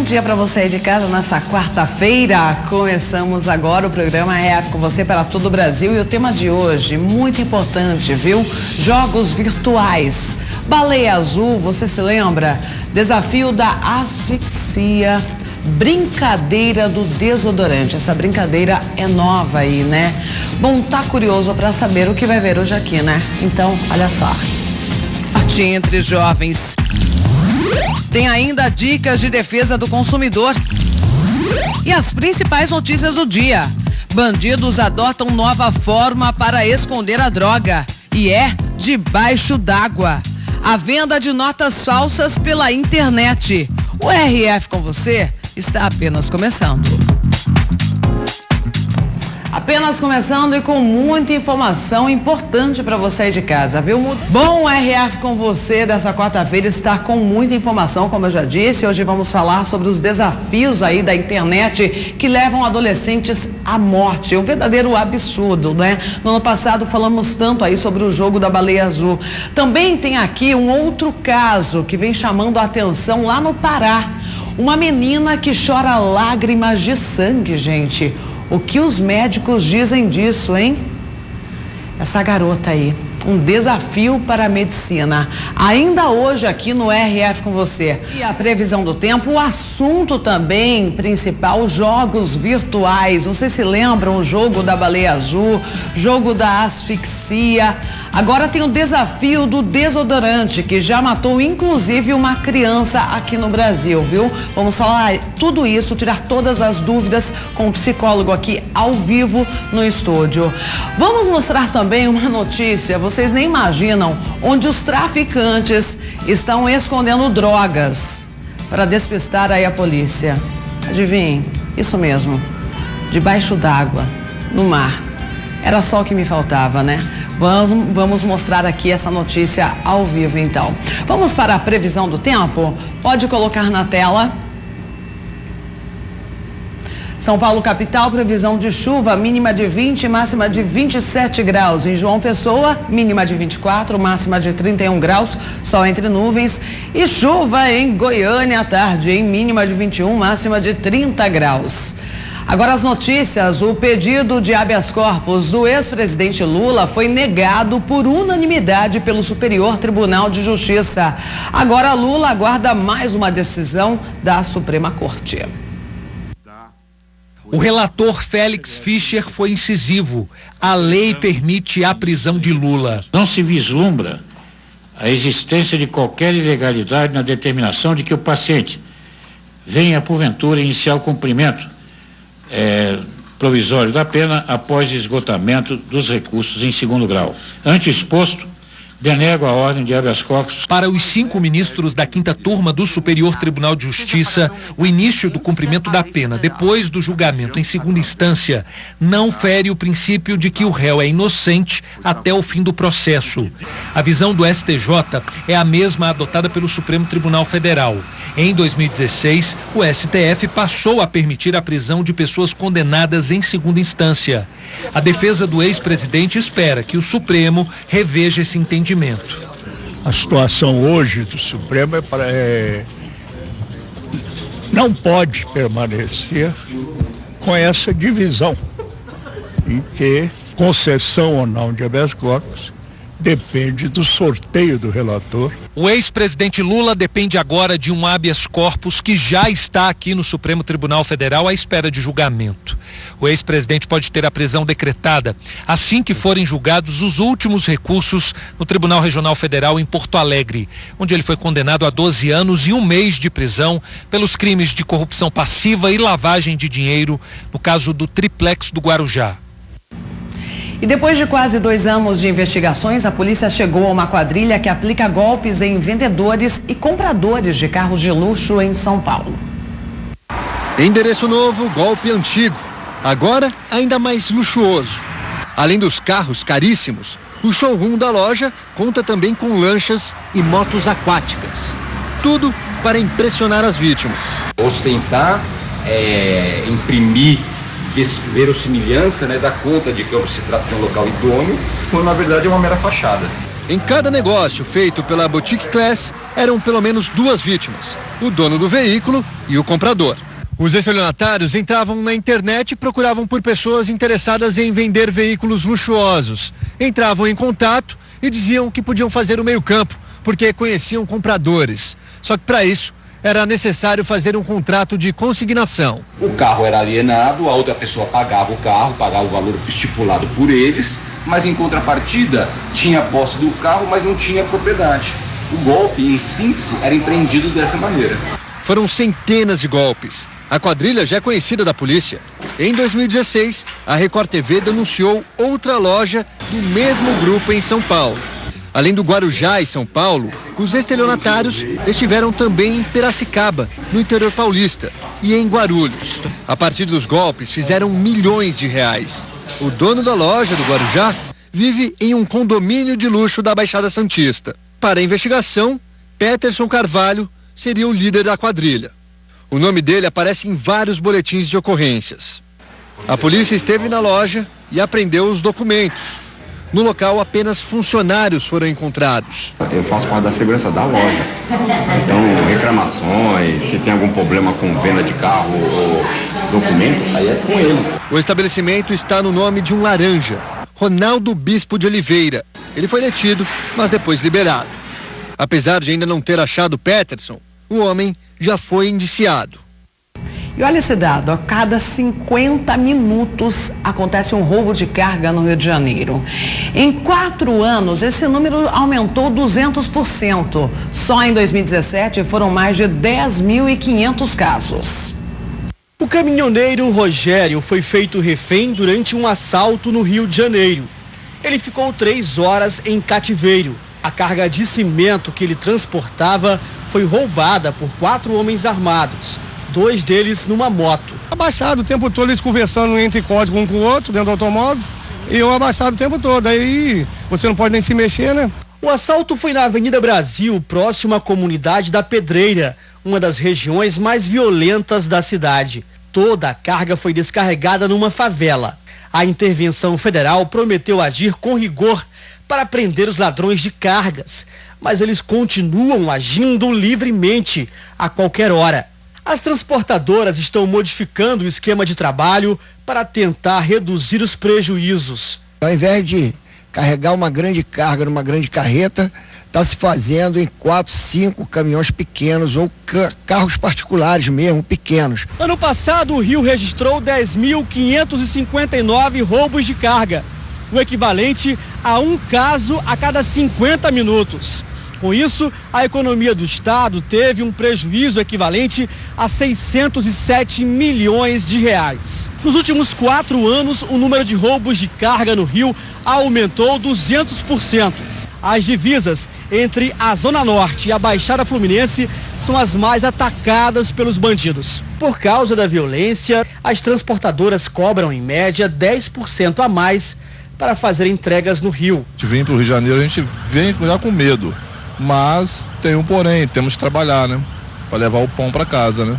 dia para você aí de casa nessa quarta-feira. Começamos agora o programa RF com você para todo o Brasil e o tema de hoje, muito importante, viu? Jogos virtuais. Baleia Azul, você se lembra? Desafio da asfixia, brincadeira do desodorante. Essa brincadeira é nova aí, né? Bom, tá curioso para saber o que vai ver hoje aqui, né? Então, olha só. Arte entre jovens. Tem ainda dicas de defesa do consumidor. E as principais notícias do dia. Bandidos adotam nova forma para esconder a droga. E é debaixo d'água. A venda de notas falsas pela internet. O RF com você está apenas começando. Apenas começando e com muita informação importante para você aí de casa, viu? Bom, o RF com você dessa quarta-feira está com muita informação, como eu já disse. Hoje vamos falar sobre os desafios aí da internet que levam adolescentes à morte. É um verdadeiro absurdo, né? No ano passado falamos tanto aí sobre o jogo da Baleia Azul. Também tem aqui um outro caso que vem chamando a atenção lá no Pará. Uma menina que chora lágrimas de sangue, gente. O que os médicos dizem disso, hein? Essa garota aí, um desafio para a medicina. Ainda hoje aqui no RF com você. E a previsão do tempo, o assunto também principal, jogos virtuais. Vocês se lembram o jogo da Baleia Azul, jogo da asfixia? Agora tem o desafio do desodorante, que já matou inclusive uma criança aqui no Brasil, viu? Vamos falar tudo isso, tirar todas as dúvidas com o psicólogo aqui ao vivo no estúdio. Vamos mostrar também uma notícia, vocês nem imaginam, onde os traficantes estão escondendo drogas para despistar aí a polícia. Adivinhem, isso mesmo, debaixo d'água, no mar. Era só o que me faltava, né? Vamos mostrar aqui essa notícia ao vivo, então. Vamos para a previsão do tempo? Pode colocar na tela. São Paulo, capital, previsão de chuva, mínima de 20, máxima de 27 graus. Em João Pessoa, mínima de 24, máxima de 31 graus, sol entre nuvens. E chuva em Goiânia à tarde, em mínima de 21, máxima de 30 graus. Agora as notícias, o pedido de habeas corpus do ex-presidente Lula foi negado por unanimidade pelo Superior Tribunal de Justiça. Agora Lula aguarda mais uma decisão da Suprema Corte. O relator Félix Fischer foi incisivo. A lei permite a prisão de Lula. Não se vislumbra a existência de qualquer ilegalidade na determinação de que o paciente venha, porventura, iniciar o cumprimento provisório da pena após esgotamento dos recursos em segundo grau. Ante exposto, denego a ordem de habeas corpus. Para os 5 ministros da 5ª turma do Superior Tribunal de Justiça, o início do cumprimento da pena depois do julgamento em segunda instância não fere o princípio de que o réu é inocente até o fim do processo. A visão do STJ é a mesma adotada pelo Supremo Tribunal Federal. Em 2016, o STF passou a permitir a prisão de pessoas condenadas em segunda instância. A defesa do ex-presidente espera que o Supremo reveja esse entendimento. A situação hoje do Supremo não pode permanecer com essa divisão em que concessão ou não de habeas corpus depende do sorteio do relator. O ex-presidente Lula depende agora de um habeas corpus que já está aqui no Supremo Tribunal Federal à espera de julgamento. O ex-presidente pode ter a prisão decretada assim que forem julgados os últimos recursos no Tribunal Regional Federal em Porto Alegre, onde ele foi condenado a 12 anos e 1 mês de prisão pelos crimes de corrupção passiva e lavagem de dinheiro, no caso do Triplex do Guarujá. E depois de quase 2 anos de investigações, a polícia chegou a uma quadrilha que aplica golpes em vendedores e compradores de carros de luxo em São Paulo. Endereço novo, golpe antigo. Agora, ainda mais luxuoso. Além dos carros caríssimos, o showroom da loja conta também com lanchas e motos aquáticas. Tudo para impressionar as vítimas. Ostentar, imprimir verossimilhança, da conta de que se trata de um local idôneo, quando na verdade é uma mera fachada. Em cada negócio feito pela Boutique Class, eram pelo menos 2 vítimas, o dono do veículo e o comprador. Os estelionatários entravam na internet e procuravam por pessoas interessadas em vender veículos luxuosos. Entravam em contato e diziam que podiam fazer o meio-campo, porque conheciam compradores. Só que para isso era necessário fazer um contrato de consignação. O carro era alienado, a outra pessoa pagava o carro, pagava o valor estipulado por eles, mas em contrapartida tinha posse do carro, mas não tinha propriedade. O golpe, em síntese, era empreendido dessa maneira. Foram centenas de golpes. A quadrilha já é conhecida da polícia. Em 2016, a Record TV denunciou outra loja do mesmo grupo em São Paulo. Além do Guarujá e São Paulo, os estelionatários estiveram também em Piracicaba, no interior paulista, e em Guarulhos. A partir dos golpes, fizeram milhões de reais. O dono da loja do Guarujá vive em um condomínio de luxo da Baixada Santista. Para a investigação, Peterson Carvalho seria o líder da quadrilha. O nome dele aparece em vários boletins de ocorrências. A polícia esteve na loja e apreendeu os documentos. No local, apenas funcionários foram encontrados. Eu faço parte da segurança da loja. Então, reclamações, se tem algum problema com venda de carro ou documento, aí é com eles. O estabelecimento está no nome de um laranja, Ronaldo Bispo de Oliveira. Ele foi detido, mas depois liberado. Apesar de ainda não ter achado Peterson, o homem já foi indiciado. E olha esse dado, a cada 50 minutos acontece um roubo de carga no Rio de Janeiro. Em 4 anos, esse número aumentou 200%. Só em 2017 foram mais de 10.500 casos. O caminhoneiro Rogério foi feito refém durante um assalto no Rio de Janeiro. Ele ficou 3 horas em cativeiro. A carga de cimento que ele transportava foi roubada por 4 homens armados. 2 deles numa moto. Abaixado o tempo todo, eles conversando entre código um com o outro dentro do automóvel, e eu abaixado o tempo todo, aí você não pode nem se mexer, né? O assalto foi na Avenida Brasil, próximo à comunidade da Pedreira, uma das regiões mais violentas da cidade. Toda a carga foi descarregada numa favela. A intervenção federal prometeu agir com rigor para prender os ladrões de cargas, mas eles continuam agindo livremente a qualquer hora. As transportadoras estão modificando o esquema de trabalho para tentar reduzir os prejuízos. Ao invés de carregar uma grande carga numa grande carreta, está se fazendo em 4, 5 caminhões pequenos ou carros particulares mesmo, pequenos. Ano passado, o Rio registrou 10.559 roubos de carga, o equivalente a um caso a cada 50 minutos. Com isso, a economia do estado teve um prejuízo equivalente a 607 milhões de reais. Nos últimos 4 anos, o número de roubos de carga no Rio aumentou 200%. As divisas entre a Zona Norte e a Baixada Fluminense são as mais atacadas pelos bandidos. Por causa da violência, as transportadoras cobram em média 10% a mais para fazer entregas no Rio. A gente vem para o Rio de Janeiro, a gente vem já com medo. Mas tem um porém, temos que trabalhar, né? Para levar o pão para casa, né?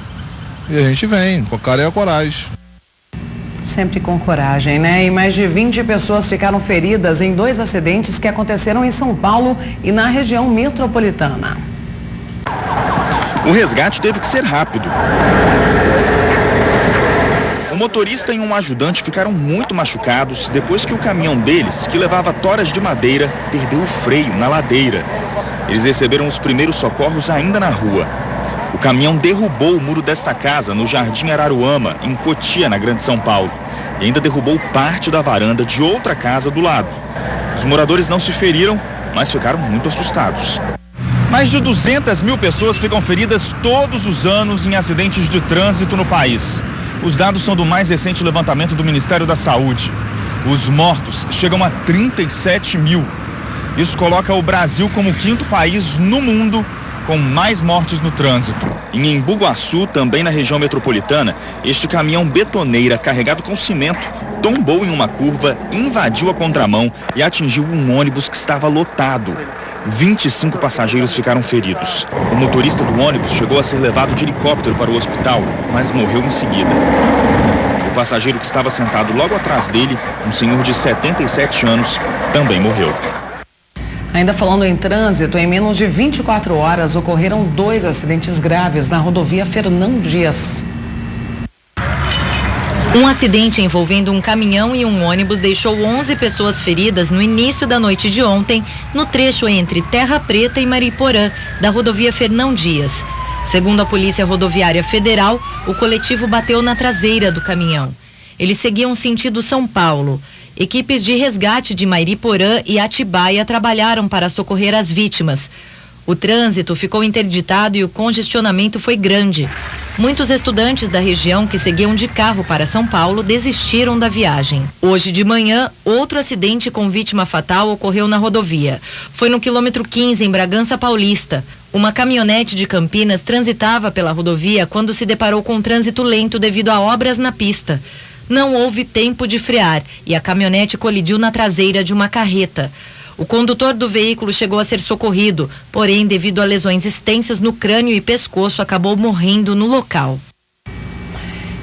E a gente vem, com a cara e a coragem. Sempre com coragem, né? E mais de 20 pessoas ficaram feridas em 2 acidentes que aconteceram em São Paulo e na região metropolitana. O resgate teve que ser rápido. O motorista e um ajudante ficaram muito machucados depois que o caminhão deles, que levava toras de madeira, perdeu o freio na ladeira. Eles receberam os primeiros socorros ainda na rua. O caminhão derrubou o muro desta casa no Jardim Araruama, em Cotia, na Grande São Paulo. E ainda derrubou parte da varanda de outra casa do lado. Os moradores não se feriram, mas ficaram muito assustados. Mais de 200 mil pessoas ficam feridas todos os anos em acidentes de trânsito no país. Os dados são do mais recente levantamento do Ministério da Saúde. Os mortos chegam a 37 mil. Isso coloca o Brasil como o 5º país no mundo com mais mortes no trânsito. Em Embu-Guaçu, também na região metropolitana, este caminhão betoneira carregado com cimento tombou em uma curva, invadiu a contramão e atingiu um ônibus que estava lotado. 25 passageiros ficaram feridos. O motorista do ônibus chegou a ser levado de helicóptero para o hospital, mas morreu em seguida. O passageiro que estava sentado logo atrás dele, um senhor de 77 anos, também morreu. Ainda falando em trânsito, em menos de 24 horas ocorreram 2 acidentes graves na rodovia Fernão Dias. Um acidente envolvendo um caminhão e um ônibus deixou 11 pessoas feridas no início da noite de ontem, no trecho entre Terra Preta e Mariporã, da rodovia Fernão Dias. Segundo a Polícia Rodoviária Federal, o coletivo bateu na traseira do caminhão. Eles seguiam sentido São Paulo. Equipes de resgate de Mariporã e Atibaia trabalharam para socorrer as vítimas. O trânsito ficou interditado e o congestionamento foi grande. Muitos estudantes da região que seguiam de carro para São Paulo desistiram da viagem. Hoje de manhã, outro acidente com vítima fatal ocorreu na rodovia. Foi no quilômetro 15, em Bragança Paulista. Uma caminhonete de Campinas transitava pela rodovia quando se deparou com trânsito lento devido a obras na pista. Não houve tempo de frear e a caminhonete colidiu na traseira de uma carreta. O condutor do veículo chegou a ser socorrido, porém, devido a lesões extensas no crânio e pescoço, acabou morrendo no local.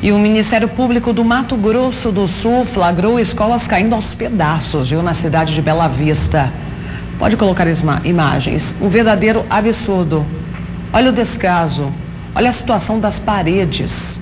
E o Ministério Público do Mato Grosso do Sul flagrou escolas caindo aos pedaços, na cidade de Bela Vista. Pode colocar imagens. Um verdadeiro absurdo. Olha o descaso. Olha a situação das paredes.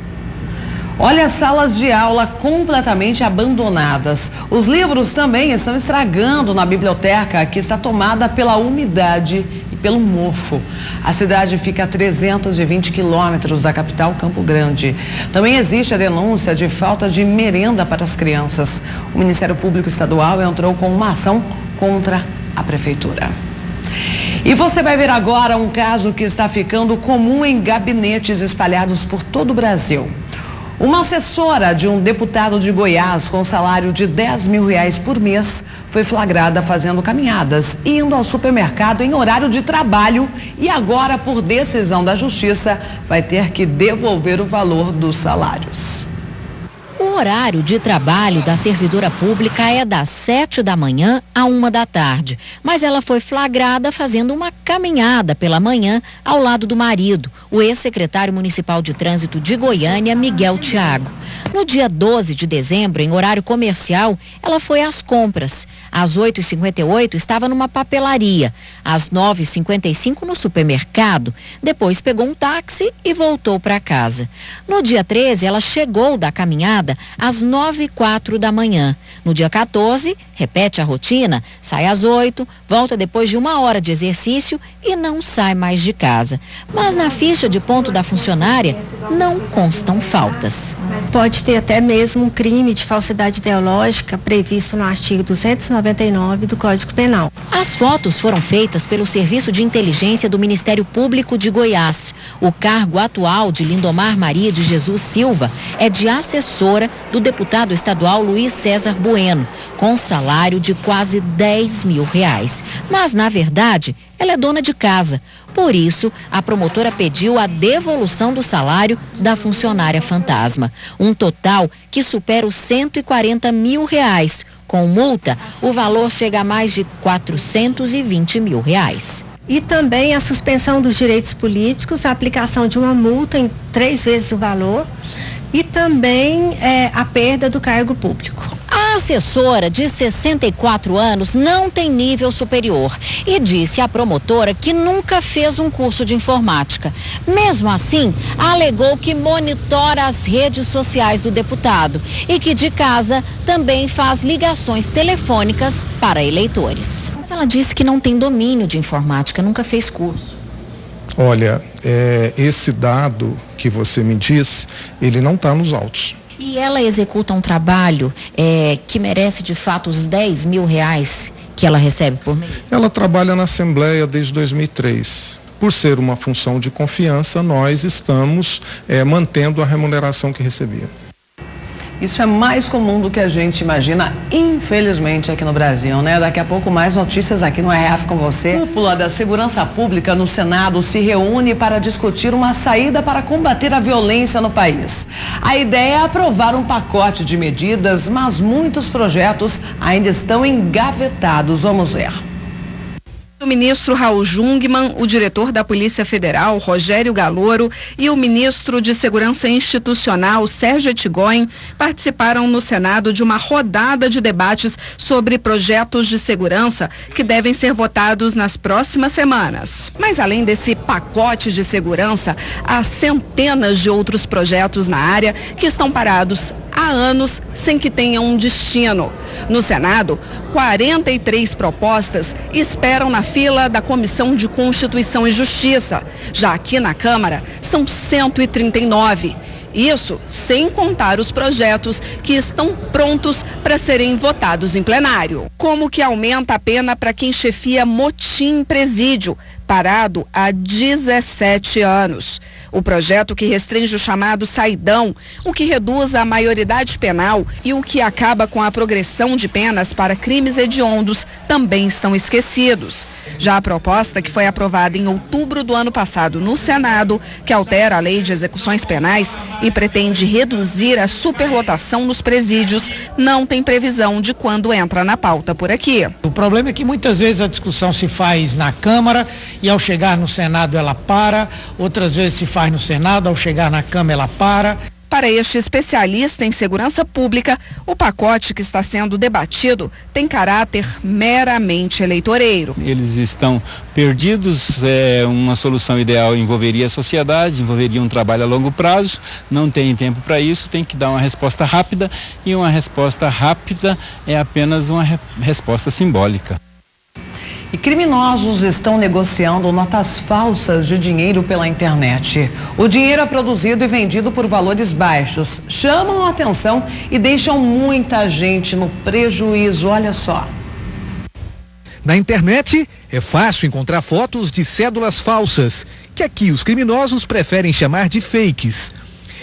Olha as salas de aula completamente abandonadas. Os livros também estão estragando na biblioteca, que está tomada pela umidade e pelo mofo. A cidade fica a 320 quilômetros da capital, Campo Grande. Também existe a denúncia de falta de merenda para as crianças. O Ministério Público Estadual entrou com uma ação contra a prefeitura. E você vai ver agora um caso que está ficando comum em gabinetes espalhados por todo o Brasil. Uma assessora de um deputado de Goiás com salário de R$10 mil por mês foi flagrada fazendo caminhadas e indo ao supermercado em horário de trabalho e agora, por decisão da Justiça, vai ter que devolver o valor dos salários. O horário de trabalho da servidora pública é das 7 da manhã à 1 da tarde, mas ela foi flagrada fazendo uma caminhada pela manhã ao lado do marido, o ex-secretário municipal de trânsito de Goiânia, Miguel Thiago. No dia 12 de dezembro, em horário comercial, ela foi às compras. Às 8h58 estava numa papelaria, às 9h55 no supermercado. Depois pegou um táxi e voltou para casa. No dia 13, ela chegou da caminhada às 9h04 da manhã. No dia 14, repete a rotina, sai às 8, volta depois de 1 hora de exercício e não sai mais de casa. Mas na ficha de ponto da funcionária não constam faltas. Pode ter até mesmo um crime de falsidade ideológica previsto no artigo 299 do Código Penal. As fotos foram feitas pelo Serviço de Inteligência do Ministério Público de Goiás. O cargo atual de Lindomar Maria de Jesus Silva é de assessora do deputado estadual Luiz César Bueno, com salário de quase R$10 mil. Mas, na verdade, ela é dona de casa. Por isso, a promotora pediu a devolução do salário da funcionária fantasma. Um total que supera os R$140 mil. Com multa, o valor chega a mais de R$420 mil. E também a suspensão dos direitos políticos, a aplicação de uma multa em 3 vezes o valor e também a perda do cargo público. A assessora, de 64 anos, não tem nível superior e disse à promotora que nunca fez um curso de informática. Mesmo assim, alegou que monitora as redes sociais do deputado e que de casa também faz ligações telefônicas para eleitores. Mas ela disse que não tem domínio de informática, nunca fez curso. Olha, esse dado que você me diz, ele não está nos autos. E ela executa um trabalho que merece de fato os R$10 mil que ela recebe por mês? Ela trabalha na Assembleia desde 2003. Por ser uma função de confiança, nós estamos mantendo a remuneração que recebia. Isso é mais comum do que a gente imagina, infelizmente, aqui no Brasil, né? Daqui a pouco mais notícias aqui no RF com você. A cúpula da Segurança Pública no Senado se reúne para discutir uma saída para combater a violência no país. A ideia é aprovar um pacote de medidas, mas muitos projetos ainda estão engavetados. Vamos ver. O ministro Raul Jungmann, o diretor da Polícia Federal, Rogério Galoro, e o ministro de Segurança Institucional, Sérgio Ettigoyen, participaram no Senado de uma rodada de debates sobre projetos de segurança que devem ser votados nas próximas semanas. Mas além desse pacote de segurança, há centenas de outros projetos na área que estão parados há anos sem que tenham um destino. No Senado, 43 propostas esperam na fila da Comissão de Constituição e Justiça. Já aqui na Câmara, são 139. Isso sem contar os projetos que estão prontos para serem votados em plenário. Como que aumenta a pena para quem chefia motim em presídio, parado há 17 anos. O projeto que restringe o chamado saidão, o que reduz a maioridade penal e o que acaba com a progressão de penas para crimes hediondos também estão esquecidos. Já a proposta que foi aprovada em outubro do ano passado no Senado, que altera a lei de execuções penais e pretende reduzir a superlotação nos presídios, não tem previsão de quando entra na pauta por aqui. O problema é que muitas vezes a discussão se faz na Câmara e ao chegar no Senado ela para, outras vezes se faz no Senado, ao chegar na Câmara ela para. Para este especialista em segurança pública, o pacote que está sendo debatido tem caráter meramente eleitoreiro. Eles estão perdidos, uma solução ideal envolveria a sociedade, envolveria um trabalho a longo prazo, não tem tempo para isso, tem que dar uma resposta rápida e uma resposta rápida é apenas uma resposta simbólica. E criminosos estão negociando notas falsas de dinheiro pela internet. O dinheiro é produzido e vendido por valores baixos, chamam a atenção e deixam muita gente no prejuízo. Olha só. Na internet é fácil encontrar fotos de cédulas falsas, que aqui os criminosos preferem chamar de fakes.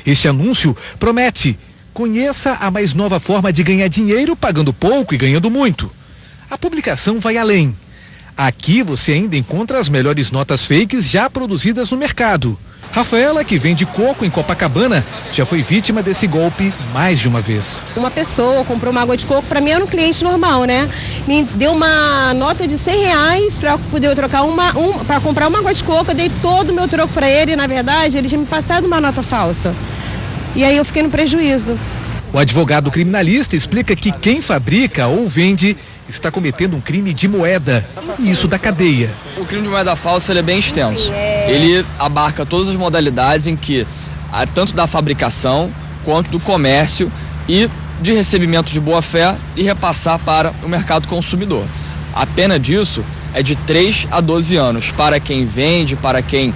Este anúncio promete: conheça a mais nova forma de ganhar dinheiro pagando pouco e ganhando muito. A publicação vai além. Aqui você ainda encontra as melhores notas fakes já produzidas no mercado. Rafaela, que vende coco em Copacabana, já foi vítima desse golpe mais de uma vez. Uma pessoa comprou uma água de coco, para mim era um cliente normal, né? Me deu uma nota de R$100 para poder eu trocar para comprar uma água de coco, eu dei todo o meu troco para ele, e na verdade ele tinha me passado uma nota falsa. E aí eu fiquei no prejuízo. O advogado criminalista explica que quem fabrica ou vende está cometendo um crime de moeda, e isso da cadeia. O crime de moeda falsa ele é bem extenso. Ele abarca todas as modalidades em que, tanto da fabricação quanto do comércio e de recebimento de boa-fé e repassar para o mercado consumidor. A pena disso é de 3 a 12 anos para quem vende, para quem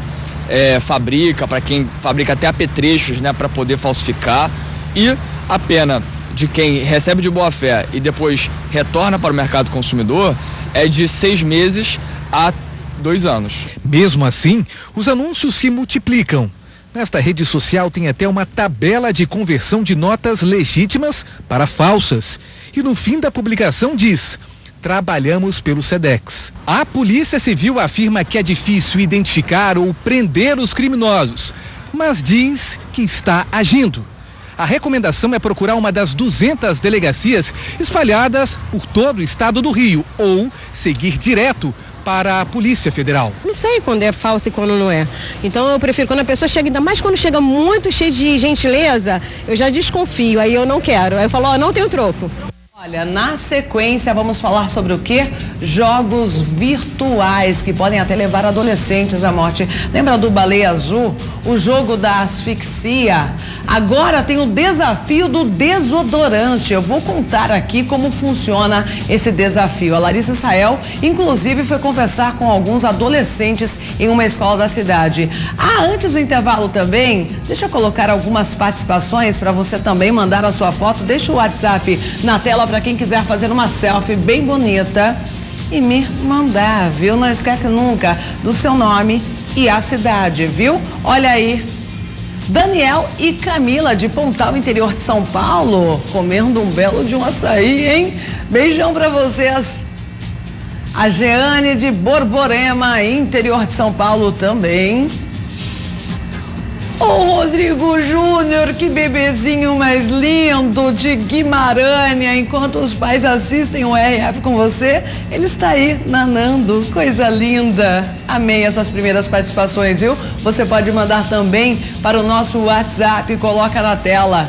fabrica, para quem fabrica até apetrechos, né, para poder falsificar, e a pena de quem recebe de boa fé e depois retorna para o mercado consumidor é de 6 meses a 2 anos. Mesmo assim, os anúncios se multiplicam. Nesta rede social tem até uma tabela de conversão de notas legítimas para falsas. E no fim da publicação diz: trabalhamos pelo Sedex. A Polícia Civil afirma que é difícil identificar ou prender os criminosos, mas diz que está agindo. A recomendação é procurar uma das 200 delegacias espalhadas por todo o estado do Rio ou seguir direto para a Polícia Federal. Não sei quando é falso e quando não é. Então eu prefiro quando a pessoa chega, ainda mais quando chega muito cheio de gentileza, eu já desconfio, aí eu não quero. Aí eu falo, não tenho troco. Olha, na sequência vamos falar sobre o quê? Jogos virtuais que podem até levar adolescentes à morte. Lembra do Baleia Azul? O jogo da asfixia. Agora tem o desafio do desodorante. Eu vou contar aqui como funciona esse desafio. A Larissa Israel, inclusive, foi conversar com alguns adolescentes em uma escola da cidade. Antes do intervalo também, deixa eu colocar algumas participações para você também mandar a sua foto. Deixa o WhatsApp na tela para quem quiser fazer uma selfie bem bonita e me mandar, viu? Não esquece nunca do seu nome e a cidade, viu? Olha aí, Daniel e Camila de Pontal, interior de São Paulo, comendo um belo de um açaí, hein? Beijão pra vocês. A Jeane de Borborema, interior de São Paulo também. Ô Rodrigo Júnior, que bebezinho mais lindo de Guimarães. Enquanto os pais assistem o RF com você, ele está aí nanando, coisa linda. Amei essas primeiras participações, viu? Você pode mandar também para o nosso WhatsApp, coloca na tela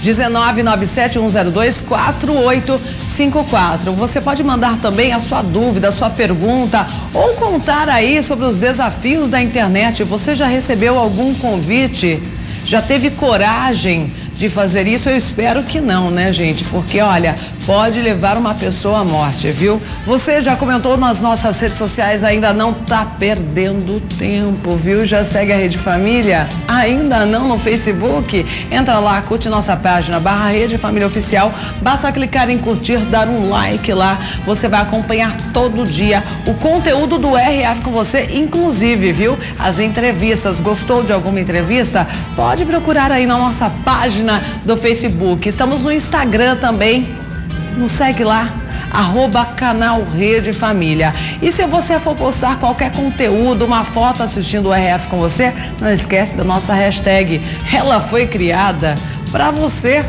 19971024854. Você pode mandar também a sua dúvida, a sua pergunta ou contar aí sobre os desafios da internet. Você já recebeu algum convite? Já teve coragem de fazer isso? Eu espero que não, né, gente? Porque, olha, pode levar uma pessoa à morte, viu? Você já comentou nas nossas redes sociais, ainda não tá perdendo tempo, viu? Já segue a Rede Família? Ainda não no Facebook? Entra lá, curte nossa página, /Rede Família Oficial. Basta clicar em curtir, dar um like lá. Você vai acompanhar todo dia o conteúdo do RF com você, inclusive, viu? As entrevistas. Gostou de alguma entrevista? Pode procurar aí na nossa página do Facebook. Estamos no Instagram também. Nos segue lá, @canal Rede Família. E se você for postar qualquer conteúdo, uma foto assistindo o RF com você, não esquece da nossa hashtag. Ela foi criada para você.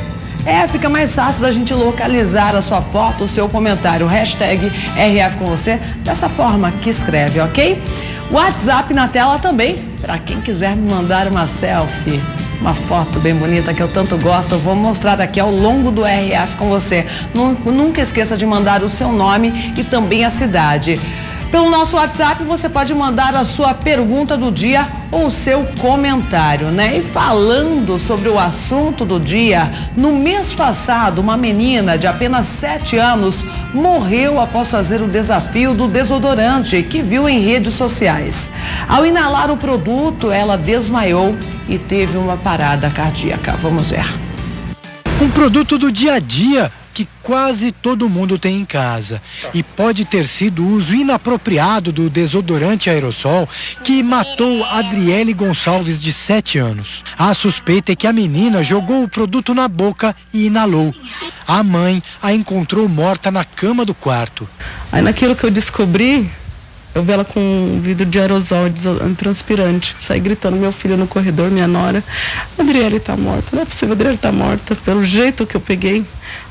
Fica mais fácil da gente localizar a sua foto, o seu comentário. Hashtag RF com você, dessa forma que escreve, ok? WhatsApp na tela também, para quem quiser me mandar uma selfie. Uma foto bem bonita que eu tanto gosto, eu vou mostrar aqui ao longo do RF com você. Nunca esqueça de mandar o seu nome e também a cidade. Pelo nosso WhatsApp você pode mandar a sua pergunta do dia ou o seu comentário, né? E falando sobre o assunto do dia, no mês passado, uma menina de apenas 7 anos morreu após fazer o desafio do desodorante que viu em redes sociais. Ao inalar o produto, ela desmaiou e teve uma parada cardíaca. Vamos ver. Um produto do dia a dia que quase todo mundo tem em casa e pode ter sido o uso inapropriado do desodorante aerossol que matou Adriele Gonçalves, de 7 anos. A suspeita é que a menina jogou o produto na boca e inalou. A mãe a encontrou morta na cama do quarto. Aí naquilo que eu descobri, eu vi ela com um vidro de aerosol transpirante. Saí gritando, meu filho no corredor, minha nora. Adriele tá morta, não é possível, Adriele tá morta. Pelo jeito que eu peguei.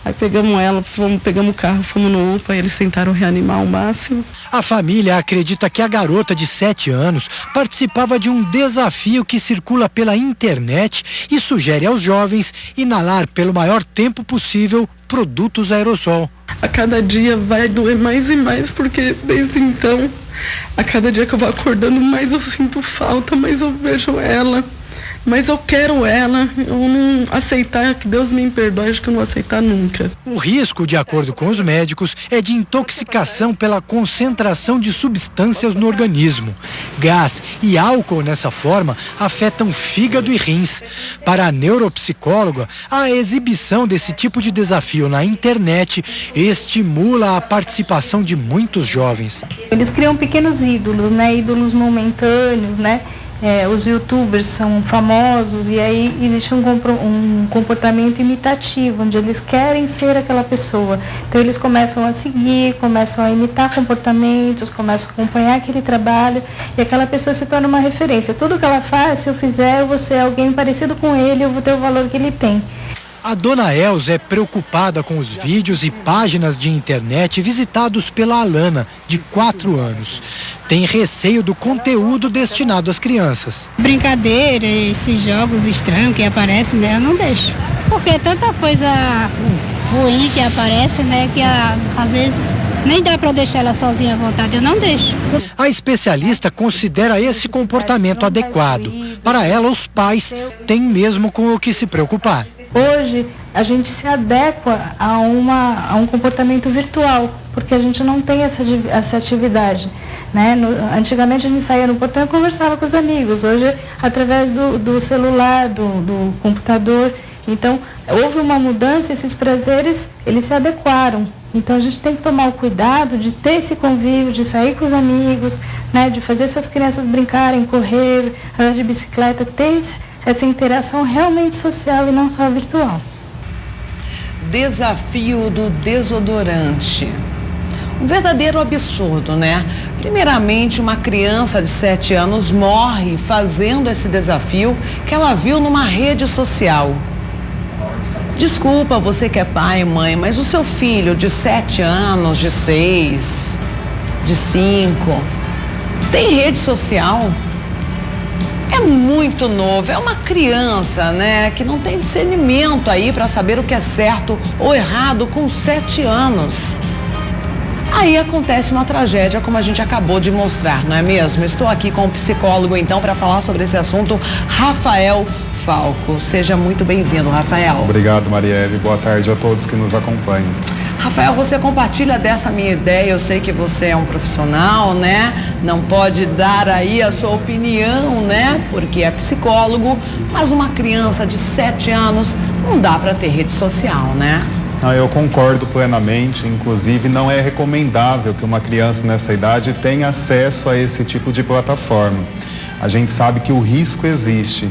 Aí pegamos ela, pegamos o carro, fomos no UPA e eles tentaram reanimar ao máximo. A família acredita que a garota de 7 anos participava de um desafio que circula pela internet e sugere aos jovens inalar pelo maior tempo possível produtos aerossol. A cada dia vai doer mais e mais, porque desde então, a cada dia que eu vou acordando, mais eu sinto falta, mais eu vejo ela. Mas eu quero ela, eu não aceitar, que Deus me perdoe, acho que eu não vou aceitar nunca. O risco, de acordo com os médicos, é de intoxicação pela concentração de substâncias no organismo. Gás e álcool, nessa forma, afetam fígado e rins. Para a neuropsicóloga, a exibição desse tipo de desafio na internet estimula a participação de muitos jovens. Eles criam pequenos ídolos, né? Ídolos momentâneos, né? Os youtubers são famosos e aí existe um comportamento imitativo, onde eles querem ser aquela pessoa. Então eles começam a seguir, começam a imitar comportamentos, começam a acompanhar aquele trabalho e aquela pessoa se torna uma referência. Tudo que ela faz, se eu fizer, eu vou ser alguém parecido com ele, eu vou ter o valor que ele tem. A dona Elza é preocupada com os vídeos e páginas de internet visitados pela Alana, de 4 anos. Tem receio do conteúdo destinado às crianças. Brincadeira, esses jogos estranhos que aparecem, né, eu não deixo. Porque é tanta coisa ruim que aparece, né, que às vezes nem dá para deixar ela sozinha à vontade, eu não deixo. A especialista considera esse comportamento adequado. Para ela, os pais têm mesmo com o que se preocupar. Hoje, a gente se adequa a um comportamento virtual, porque a gente não tem essa atividade, né? Antigamente a gente saía no portão e conversava com os amigos, hoje através do celular, do computador. Então, houve uma mudança, esses prazeres, eles se adequaram. Então, a gente tem que tomar o cuidado de ter esse convívio, de sair com os amigos, né? De fazer essas crianças brincarem, correr, andar de bicicleta, ter essa interação realmente social e não só virtual. Desafio do desodorante. Um verdadeiro absurdo, né? Primeiramente, uma criança de 7 anos morre fazendo esse desafio que ela viu numa rede social. Desculpa, você que é pai e mãe, mas o seu filho de 7 anos, de 6, de 5, tem rede social? É muito novo, é uma criança, né, que não tem discernimento aí para saber o que é certo ou errado com 7 anos. Aí acontece uma tragédia, como a gente acabou de mostrar, não é mesmo? Estou aqui com o psicólogo, então, para falar sobre esse assunto, Rafael Falco. Seja muito bem-vindo, Rafael. Obrigado, Marielle. Boa tarde a todos que nos acompanham. Rafael, você compartilha dessa minha ideia, eu sei que você é um profissional, né? Não pode dar aí a sua opinião, né? Porque é psicólogo, mas uma criança de 7 anos não dá para ter rede social, né? Eu concordo plenamente, inclusive não é recomendável que uma criança nessa idade tenha acesso a esse tipo de plataforma. A gente sabe que o risco existe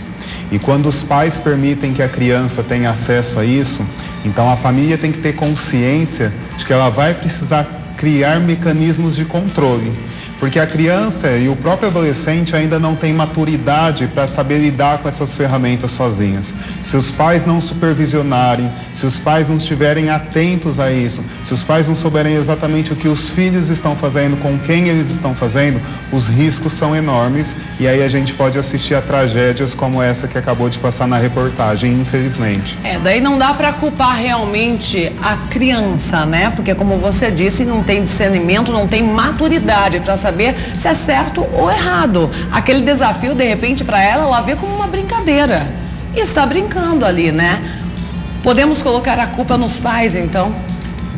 e quando os pais permitem que a criança tenha acesso a isso, então a família tem que ter consciência de que ela vai precisar criar mecanismos de controle. Porque a criança e o próprio adolescente ainda não tem maturidade para saber lidar com essas ferramentas sozinhas. Se os pais não supervisionarem, se os pais não estiverem atentos a isso, se os pais não souberem exatamente o que os filhos estão fazendo, com quem eles estão fazendo, os riscos são enormes e aí a gente pode assistir a tragédias como essa que acabou de passar na reportagem, infelizmente. Daí não dá para culpar realmente a criança, né? Porque como você disse, não tem discernimento, não tem maturidade para saber se é certo ou errado. Aquele desafio, de repente, para ela vê como uma brincadeira. E está brincando ali, né? Podemos colocar a culpa nos pais, então?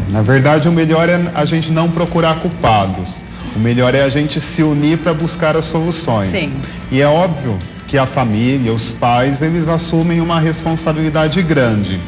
Na verdade, o melhor é a gente não procurar culpados. O melhor é a gente se unir para buscar as soluções. Sim. E é óbvio que a família, os pais, eles assumem uma responsabilidade grande.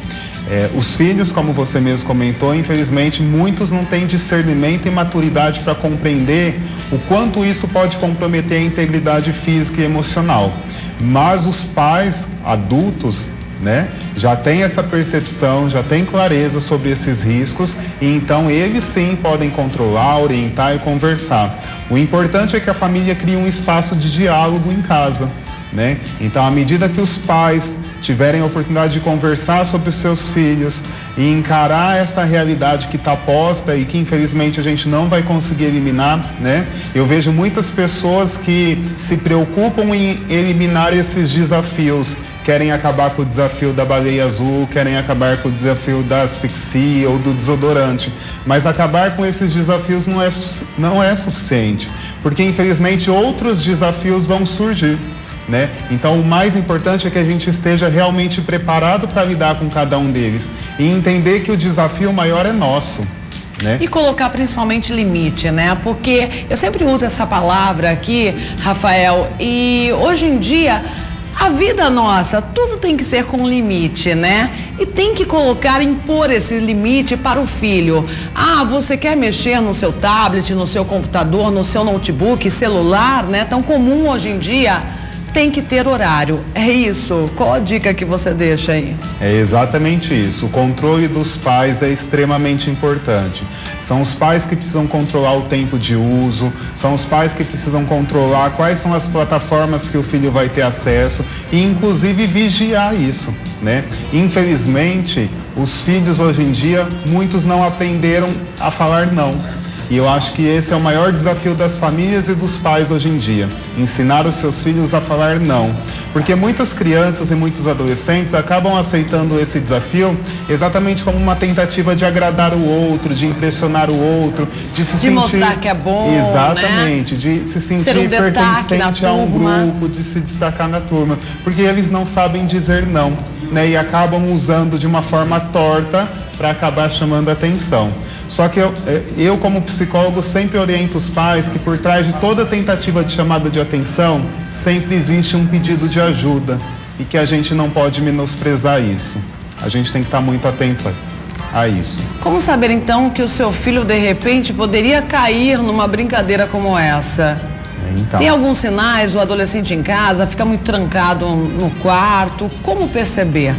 Os filhos, como você mesmo comentou, infelizmente muitos não têm discernimento e maturidade para compreender o quanto isso pode comprometer a integridade física e emocional. Mas os pais adultos, né, já têm essa percepção, já têm clareza sobre esses riscos e então eles sim podem controlar, orientar e conversar. O importante é que a família crie um espaço de diálogo em casa, né? Então, à medida que os pais tiverem a oportunidade de conversar sobre os seus filhos e encarar essa realidade que está posta e que infelizmente a gente não vai conseguir eliminar, né? Eu vejo muitas pessoas que se preocupam em eliminar esses desafios, querem acabar com o desafio da baleia azul, querem acabar com o desafio da asfixia ou do desodorante, mas acabar com esses desafios não é suficiente, porque infelizmente outros desafios vão surgir, né? Então o mais importante é que a gente esteja realmente preparado para lidar com cada um deles e entender que o desafio maior é nosso, né? E colocar principalmente limite, né? Porque eu sempre uso essa palavra aqui, Rafael, e hoje em dia a vida nossa, tudo tem que ser com limite, né? E tem que impor esse limite para o filho. Você quer mexer no seu tablet, no seu computador, no seu notebook, celular, né? Tão comum hoje em dia. Tem que ter horário, é isso. Qual a dica que você deixa aí? É exatamente isso. O controle dos pais é extremamente importante. São os pais que precisam controlar o tempo de uso, são os pais que precisam controlar quais são as plataformas que o filho vai ter acesso e inclusive vigiar isso, né? Infelizmente, os filhos hoje em dia, muitos não aprenderam a falar não. E eu acho que esse é o maior desafio das famílias e dos pais hoje em dia, ensinar os seus filhos a falar não. Porque muitas crianças e muitos adolescentes acabam aceitando esse desafio exatamente como uma tentativa de agradar o outro, de impressionar o outro, de se sentir... mostrar que é bom, exatamente, né? De se sentir ser um pertencente a um grupo, de se destacar na turma. Porque eles não sabem dizer não, né? E acabam usando de uma forma torta para acabar chamando a atenção. Só que eu como psicólogo sempre oriento os pais que por trás de toda tentativa de chamada de atenção sempre existe um pedido de ajuda e que a gente não pode menosprezar isso. A gente tem que estar muito atento a isso. Como saber então que o seu filho de repente poderia cair numa brincadeira como essa? Então, tem alguns sinais, o adolescente em casa fica muito trancado no quarto, como perceber?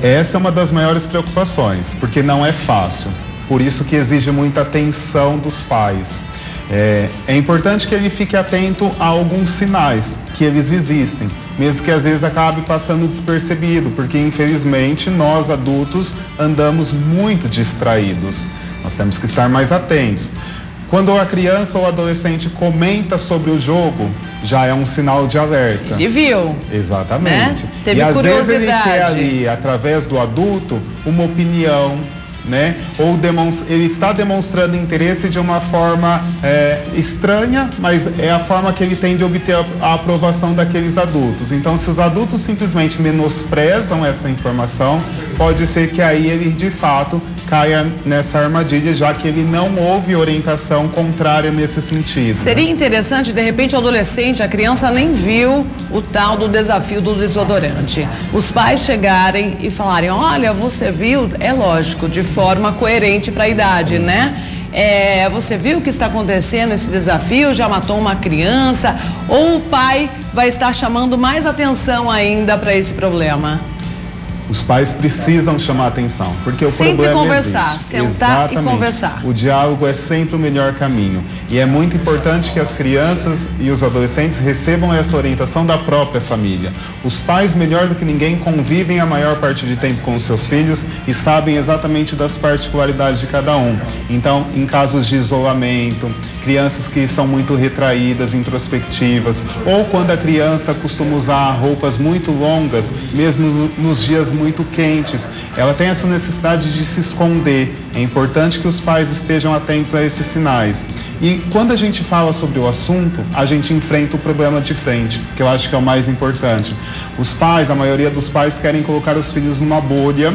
Essa é uma das maiores preocupações, porque não é fácil. Por isso que exige muita atenção dos pais. É importante que ele fique atento a alguns sinais, que eles existem, mesmo que às vezes acabe passando despercebido, porque infelizmente nós adultos andamos muito distraídos. Nós temos que estar mais atentos. Quando a criança ou adolescente comenta sobre o jogo, já é um sinal de alerta. Ele viu. Exatamente. Né? Teve e às curiosidade. vezes ele quer ali, através do adulto, uma opinião, né? Ou ele está demonstrando interesse de uma forma estranha, mas é a forma que ele tem de obter a aprovação daqueles adultos. Então, se os adultos simplesmente menosprezam essa informação, pode ser que aí ele, de fato, caia nessa armadilha, já que ele não houve orientação contrária nesse sentido. Seria interessante, de repente, o adolescente, a criança nem viu o tal do desafio do desodorante. Os pais chegarem e falarem, olha, você viu? É lógico, de forma coerente para a idade, né? Você viu o que está acontecendo, esse desafio, já matou uma criança, ou o pai vai estar chamando mais atenção ainda para esse problema? Os pais precisam chamar atenção, porque o problema conversar, existe. sentar Exatamente. E conversar. O diálogo é sempre o melhor caminho. E é muito importante que as crianças e os adolescentes recebam essa orientação da própria família. Os pais, melhor do que ninguém, convivem a maior parte de tempo com os seus filhos e sabem exatamente das particularidades de cada um. Então, em casos de isolamento, crianças que são muito retraídas, introspectivas, ou quando a criança costuma usar roupas muito longas, mesmo nos dias muito quentes, ela tem essa necessidade de se esconder. É importante que os pais estejam atentos a esses sinais. E quando a gente fala sobre o assunto, a gente enfrenta o problema de frente, que eu acho que é o mais importante. Os pais, a maioria dos pais querem colocar os filhos numa bolha,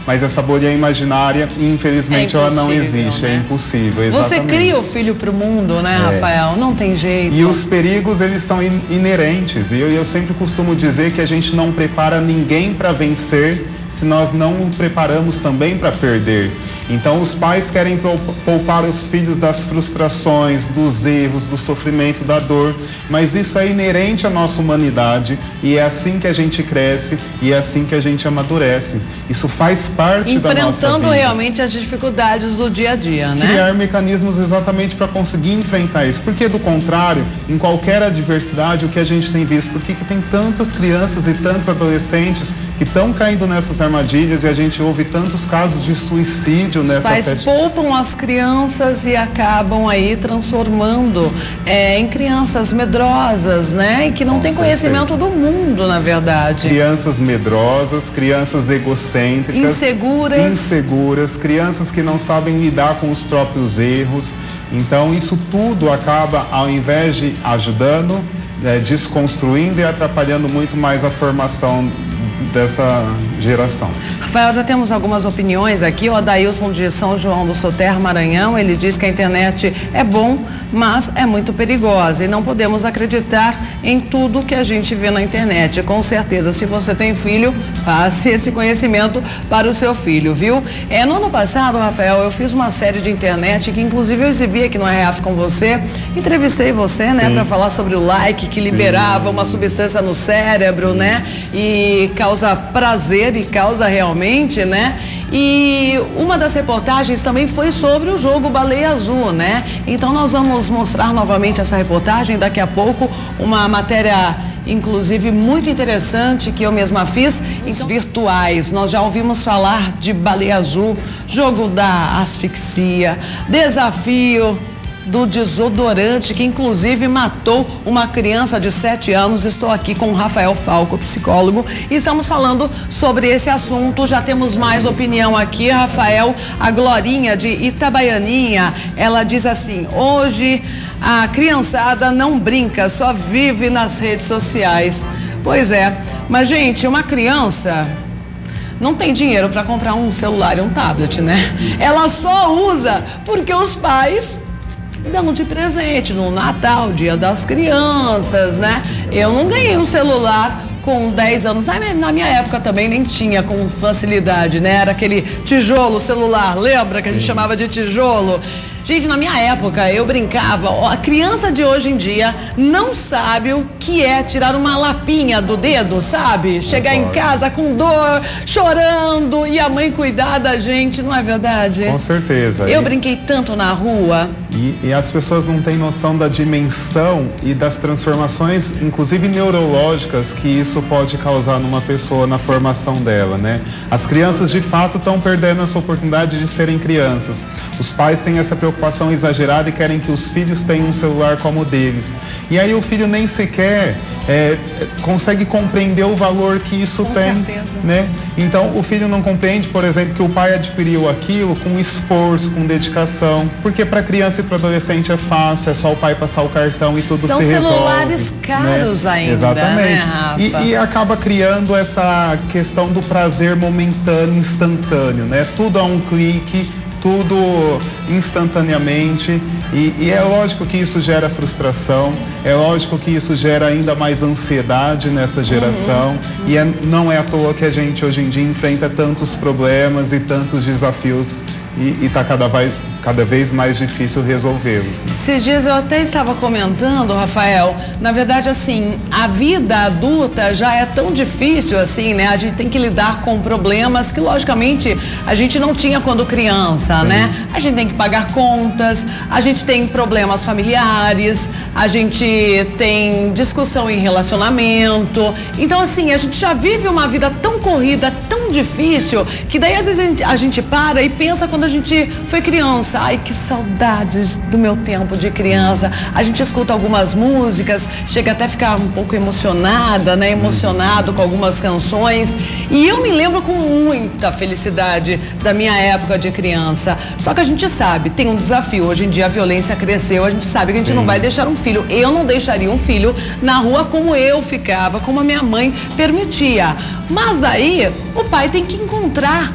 mas essa bolha é imaginária e infelizmente ela não existe, né? É impossível. Exatamente. Você cria o filho para o mundo, né, Rafael? Não tem jeito. E os perigos, eles são inerentes. E eu sempre costumo dizer que a gente não prepara ninguém para vencer se nós não o preparamos também para perder. Então os pais querem poupar os filhos das frustrações, dos erros, do sofrimento, da dor, mas isso é inerente à nossa humanidade e é assim que a gente cresce e é assim que a gente amadurece. Isso faz parte da nossa vida. Enfrentando realmente as dificuldades do dia a dia, né? Criar mecanismos exatamente para conseguir enfrentar isso, porque do contrário, em qualquer adversidade, o que a gente tem visto, por que tem tantas crianças e tantos adolescentes que estão caindo nessas armadilhas e a gente ouve tantos casos de suicídio nessa festa? Os pais poupam as crianças e acabam aí transformando em crianças medrosas, né? E que não têm conhecimento do mundo, na verdade. Crianças medrosas, crianças egocêntricas, inseguras, crianças que não sabem lidar com os próprios erros. Então isso tudo acaba, ao invés de ajudando, desconstruindo e atrapalhando muito mais a formação dessa geração. Rafael, já temos algumas opiniões aqui. O Adailson de São João do Soter, Maranhão, ele diz que a internet é bom, mas é muito perigosa e não podemos acreditar em tudo que a gente vê na internet. Com certeza, se você tem filho, passe esse conhecimento para o seu filho, viu? No ano passado, Rafael, eu fiz uma série de internet que inclusive eu exibi aqui no RF com você. Entrevistei você, né, para falar sobre o like que liberava uma substância no cérebro, né? E causa prazer e causa realmente, né? E uma das reportagens também foi sobre o jogo Baleia Azul, né? Então nós vamos mostrar novamente essa reportagem daqui a pouco, uma matéria inclusive muito interessante que eu mesma fiz, virtuais. Nós já ouvimos falar de Baleia Azul, jogo da asfixia, desafio do desodorante, que inclusive matou uma criança de 7 anos. Estou aqui com o Rafael Falco, psicólogo, e estamos falando sobre esse assunto. Já temos mais opinião aqui, Rafael. A Glorinha de Itabaianinha, ela diz assim: hoje a criançada não brinca, só vive nas redes sociais. Pois é, mas gente, uma criança não tem dinheiro para comprar um celular e um tablet, né? Ela só usa porque os pais dão de presente no Natal, Dia das Crianças, né? Eu não ganhei um celular com 10 anos. Na minha época também nem tinha com facilidade, né? Era aquele tijolo celular, lembra que a gente chamava de tijolo? Gente, na minha época eu brincava, a criança de hoje em dia não sabe o que é tirar uma lapinha do dedo, sabe? Chegar em casa com dor, chorando e a mãe cuidar da gente, não é verdade? Com certeza. Eu brinquei tanto na rua, E as pessoas não têm noção da dimensão e das transformações, inclusive neurológicas, que isso pode causar numa pessoa na formação dela, né? As crianças, de fato, estão perdendo essa oportunidade de serem crianças. Os pais têm essa preocupação exagerada e querem que os filhos tenham um celular como o deles. E aí o filho nem sequer consegue compreender o valor que isso tem, né? Então, o filho não compreende, por exemplo, que o pai adquiriu aquilo com esforço, com dedicação, porque para criança e para adolescente é fácil, é só o pai passar o cartão e tudo se resolve. São celulares caros, né? Ainda, exatamente, né, Rafa? E acaba criando essa questão do prazer momentâneo, instantâneo, né? Tudo a um clique, tudo instantaneamente, e é lógico que isso gera frustração, é lógico que isso gera ainda mais ansiedade nessa geração, e não é à toa que a gente hoje em dia enfrenta tantos problemas e tantos desafios e está cada vez mais difícil resolvê-los. Esses dias eu até estava comentando, Rafael, na verdade, assim, a vida adulta já é tão difícil, assim, né? A gente tem que lidar com problemas que, logicamente, a gente não tinha quando criança, né? A gente tem que pagar contas, a gente tem problemas familiares, a gente tem discussão em relacionamento. Então, assim, a gente já vive uma vida tão corrida, tão difícil, que daí às vezes a gente para e pensa quando a gente foi criança. Ai, que saudades do meu tempo de criança. A gente escuta algumas músicas, chega até a ficar um pouco emocionada, né? Emocionado com algumas canções. E eu me lembro com muita felicidade da minha época de criança. Só que a gente sabe, tem um desafio. Hoje em dia a violência cresceu, a gente sabe que a gente não vai deixar um filho. Eu não deixaria um filho na rua como eu ficava, como a minha mãe permitia. Mas aí o pai tem que encontrar,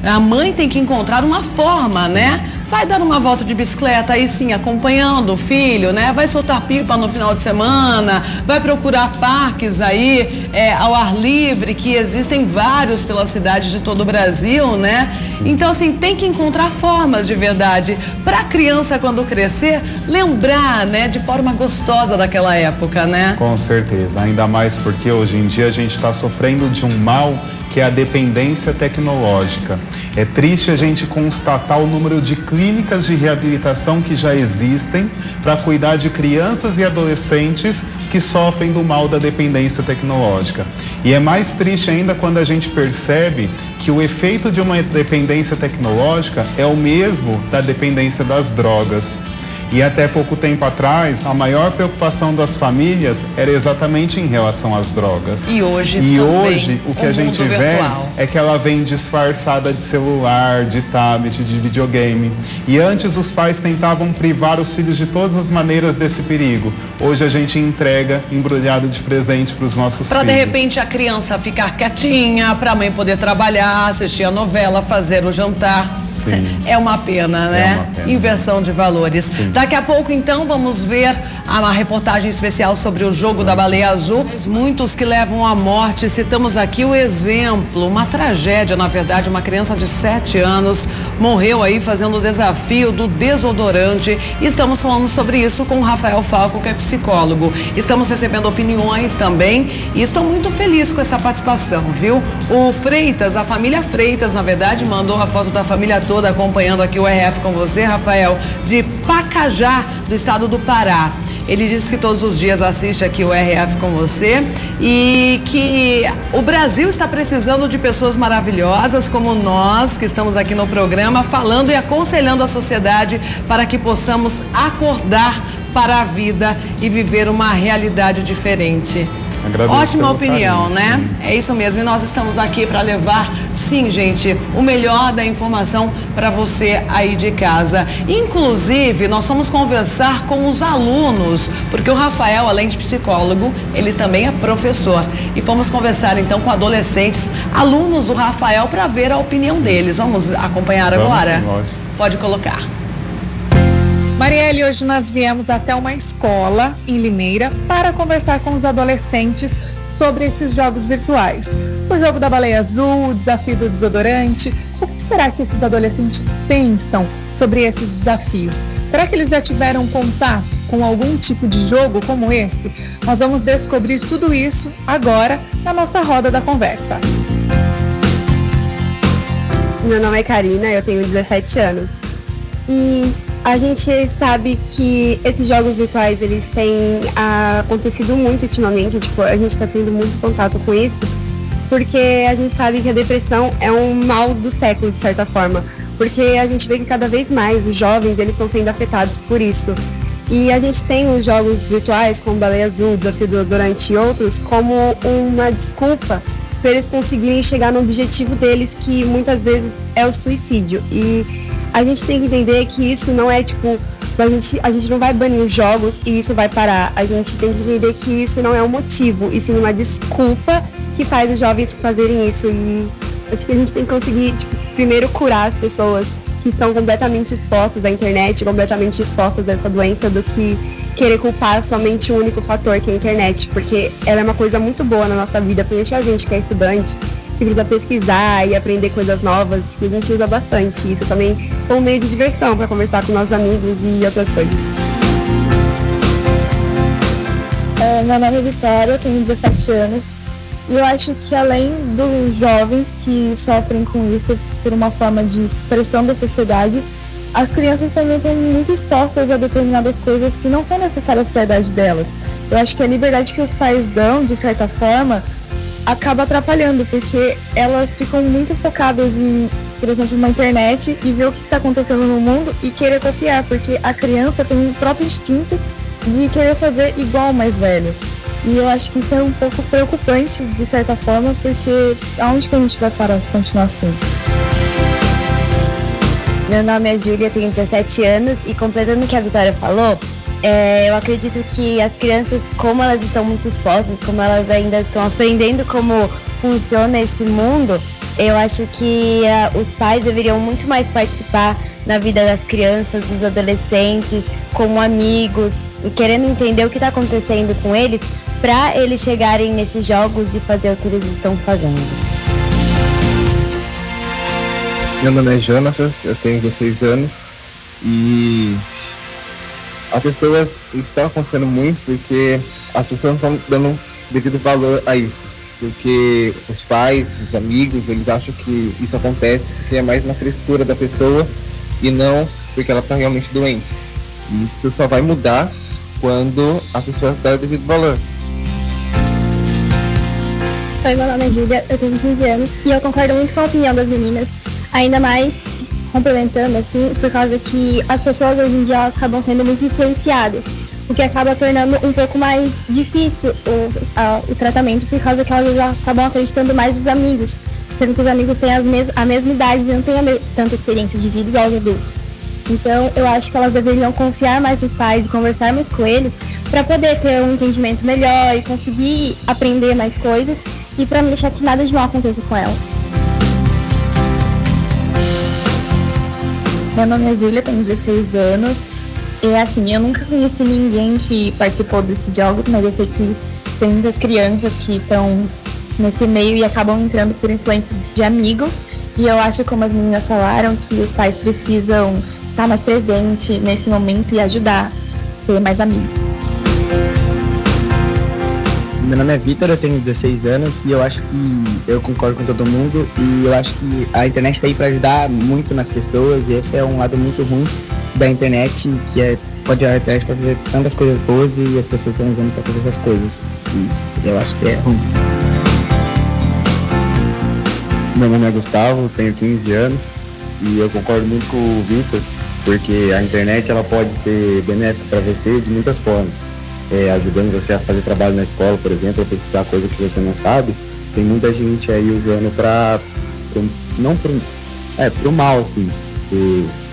a mãe tem que encontrar uma forma, né? Vai dar uma volta de bicicleta, aí sim, acompanhando o filho, né? Vai soltar pipa no final de semana, vai procurar parques aí ao ar livre, que existem vários pela cidade de todo o Brasil, né? Então, assim, tem que encontrar formas de verdade para a criança, quando crescer, lembrar, né, de forma gostosa daquela época, né? Com certeza, ainda mais porque hoje em dia a gente está sofrendo de um mal que é a dependência tecnológica. É triste a gente constatar o número de clínicas de reabilitação que já existem para cuidar de crianças e adolescentes que sofrem do mal da dependência tecnológica. E é mais triste ainda quando a gente percebe que o efeito de uma dependência tecnológica é o mesmo da dependência das drogas. E até pouco tempo atrás, a maior preocupação das famílias era exatamente em relação às drogas. E hoje o que a gente vê é que ela vem disfarçada de celular, de tablet, de videogame. E antes os pais tentavam privar os filhos de todas as maneiras desse perigo. Hoje a gente entrega embrulhado de presente para os nossos filhos. Para de repente a criança ficar quietinha, para a mãe poder trabalhar, assistir a novela, fazer o jantar. Sim. É uma pena, né? É uma pena. Inversão de valores. Sim. Daqui a pouco, então, vamos ver uma reportagem especial sobre o jogo da baleia azul. Muitos que levam à morte. Citamos aqui o exemplo, uma tragédia, na verdade. Uma criança de 7 anos morreu aí fazendo o desafio do desodorante. E estamos falando sobre isso com o Rafael Falco, que é psicólogo. Estamos recebendo opiniões também e estou muito feliz com essa participação, viu? O Freitas, a família Freitas, na verdade, mandou a foto da família toda acompanhando aqui o RF com você, Rafael, de Pacajá, do estado do Pará. Ele diz que todos os dias assiste aqui o RF com você e que o Brasil está precisando de pessoas maravilhosas como nós, que estamos aqui no programa, falando e aconselhando a sociedade para que possamos acordar para a vida e viver uma realidade diferente. Agradeço. Ótima opinião, carinho, né? sim. É isso mesmo. E nós estamos aqui para levar, sim, gente, o melhor da informação para você aí de casa. Inclusive, nós vamos conversar com os alunos, porque o Rafael, além de psicólogo, ele também é professor. E vamos conversar então com adolescentes, alunos do Rafael, para ver a opinião deles. Vamos acompanhar agora? Sim, lógico. Pode colocar. Marielle, hoje nós viemos até uma escola em Limeira para conversar com os adolescentes sobre esses jogos virtuais. O jogo da baleia azul, o desafio do desodorante. O que será que esses adolescentes pensam sobre esses desafios? Será que eles já tiveram contato com algum tipo de jogo como esse? Nós vamos descobrir tudo isso agora na nossa roda da conversa. Meu nome é Karina, eu tenho 17 anos. E A gente sabe que esses jogos virtuais, eles têm acontecido muito ultimamente, tipo, a gente está tendo muito contato com isso, porque a gente sabe que a depressão é um mal do século, de certa forma, porque a gente vê que cada vez mais os jovens, eles estão sendo afetados por isso. E a gente tem os jogos virtuais, como Baleia Azul, Desafio do Deodorante e outros, como uma desculpa para eles conseguirem chegar no objetivo deles, que muitas vezes é o suicídio. E a gente tem que entender que isso não é tipo, a gente não vai banir os jogos e isso vai parar. A gente tem que entender que isso não é um motivo, e sim uma desculpa que faz os jovens fazerem isso. E acho que a gente tem que conseguir, tipo, primeiro curar as pessoas que estão completamente expostas à internet, completamente expostas a essa doença, do que querer culpar somente um único fator, que é a internet, porque ela é uma coisa muito boa na nossa vida, principalmente a gente que é estudante, que precisa pesquisar e aprender coisas novas, que a gente usa bastante. Isso também é um meio de diversão para conversar com nossos amigos e outras coisas. Meu nome é Vitória, tenho 17 anos. E eu acho que além dos jovens que sofrem com isso por uma forma de pressão da sociedade, as crianças também estão muito expostas a determinadas coisas que não são necessárias para a idade delas. Eu acho que a liberdade que os pais dão, de certa forma, acaba atrapalhando, porque elas ficam muito focadas em, por exemplo, uma internet e ver o que está acontecendo no mundo e querer copiar, porque a criança tem um próprio instinto de querer fazer igual o mais velho. E eu acho que isso é um pouco preocupante, de certa forma, porque aonde que a gente vai parar se continuar assim? Meu nome é Júlia, tenho 17 anos e, completando o que a Vitória falou, eu acredito que as crianças, como elas estão muito expostas, como elas ainda estão aprendendo como funciona esse mundo, eu acho que os pais deveriam muito mais participar na vida das crianças, dos adolescentes, como amigos, querendo entender o que está acontecendo com eles, para eles chegarem nesses jogos e fazer o que eles estão fazendo. Meu nome é Jonatas, eu tenho 16 anos e as pessoas, isso está acontecendo muito porque as pessoas não estão dando devido valor a isso. Porque os pais, os amigos, eles acham que isso acontece porque é mais uma frescura da pessoa e não porque ela está realmente doente. E isso só vai mudar quando a pessoa dá o devido valor. Oi, meu nome é Júlia, eu tenho 15 anos e eu concordo muito com a opinião das meninas, ainda mais complementando assim, por causa que as pessoas hoje em dia elas acabam sendo muito influenciadas, o que acaba tornando um pouco mais difícil o tratamento, por causa que elas acabam acreditando mais nos amigos, sendo que os amigos têm a mesma idade e não têm tanta experiência de vida igual os adultos. Então, eu acho que elas deveriam confiar mais nos pais e conversar mais com eles para poder ter um entendimento melhor e conseguir aprender mais coisas e para não deixar que nada de mal aconteça com elas. Meu nome é Júlia, tenho 16 anos e assim, eu nunca conheci ninguém que participou desses jogos, mas eu sei que tem muitas crianças que estão nesse meio e acabam entrando por influência de amigos. E eu acho, como as meninas falaram, que os pais precisam estar mais presente nesse momento e ajudar, ser mais amigo. Meu nome é Vitor, eu tenho 16 anos e eu acho que eu concordo com todo mundo e eu acho que a internet está aí para ajudar muito nas pessoas e esse é um lado muito ruim da internet, que a internet pode fazer tantas coisas boas e as pessoas estão usando para fazer essas coisas e eu acho que é ruim. Meu nome é Gustavo, tenho 15 anos e eu concordo muito com o Vitor, porque a internet ela pode ser benéfica para você de muitas formas. Ajudando você a fazer trabalho na escola, por exemplo, a pesquisar coisa que você não sabe. Tem muita gente aí usando pro mal, assim,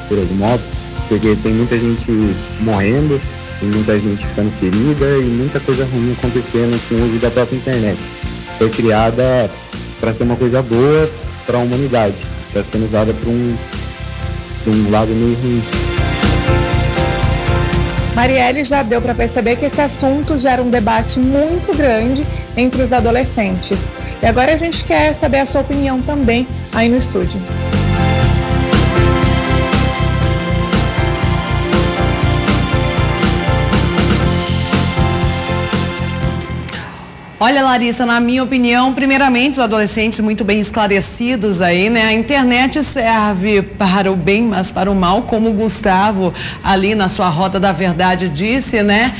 por algum modo, porque tem muita gente morrendo, tem muita gente ficando ferida e muita coisa ruim acontecendo com o uso da própria internet. Foi criada para ser uma coisa boa para a humanidade, está sendo usada para um lado meio ruim. Marielle, já deu para perceber que esse assunto gera um debate muito grande entre os adolescentes. E agora a gente quer saber a sua opinião também aí no estúdio. Olha, Larissa, na minha opinião, primeiramente, os adolescentes muito bem esclarecidos aí, né? A internet serve para o bem, mas para o mal, como o Gustavo ali na sua Roda da Verdade disse, né?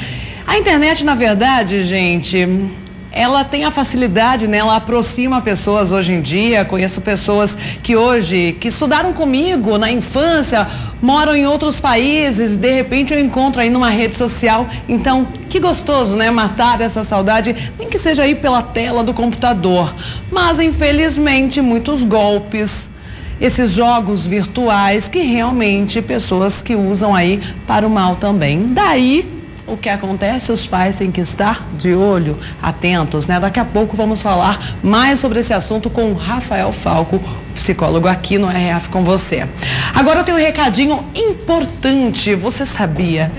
A internet, na verdade, gente, ela tem a facilidade, né? Ela aproxima pessoas hoje em dia. Conheço pessoas que hoje, que estudaram comigo na infância, moram em outros países, de repente eu encontro aí numa rede social. Então, que gostoso, né? Matar essa saudade, nem que seja aí pela tela do computador. Mas, infelizmente, muitos golpes, esses jogos virtuais que realmente pessoas que usam aí para o mal também. Daí, o que acontece, os pais têm que estar de olho, atentos, né? Daqui a pouco vamos falar mais sobre esse assunto com o Rafael Falco, psicólogo aqui no RF com você. Agora eu tenho um recadinho importante. Você sabia?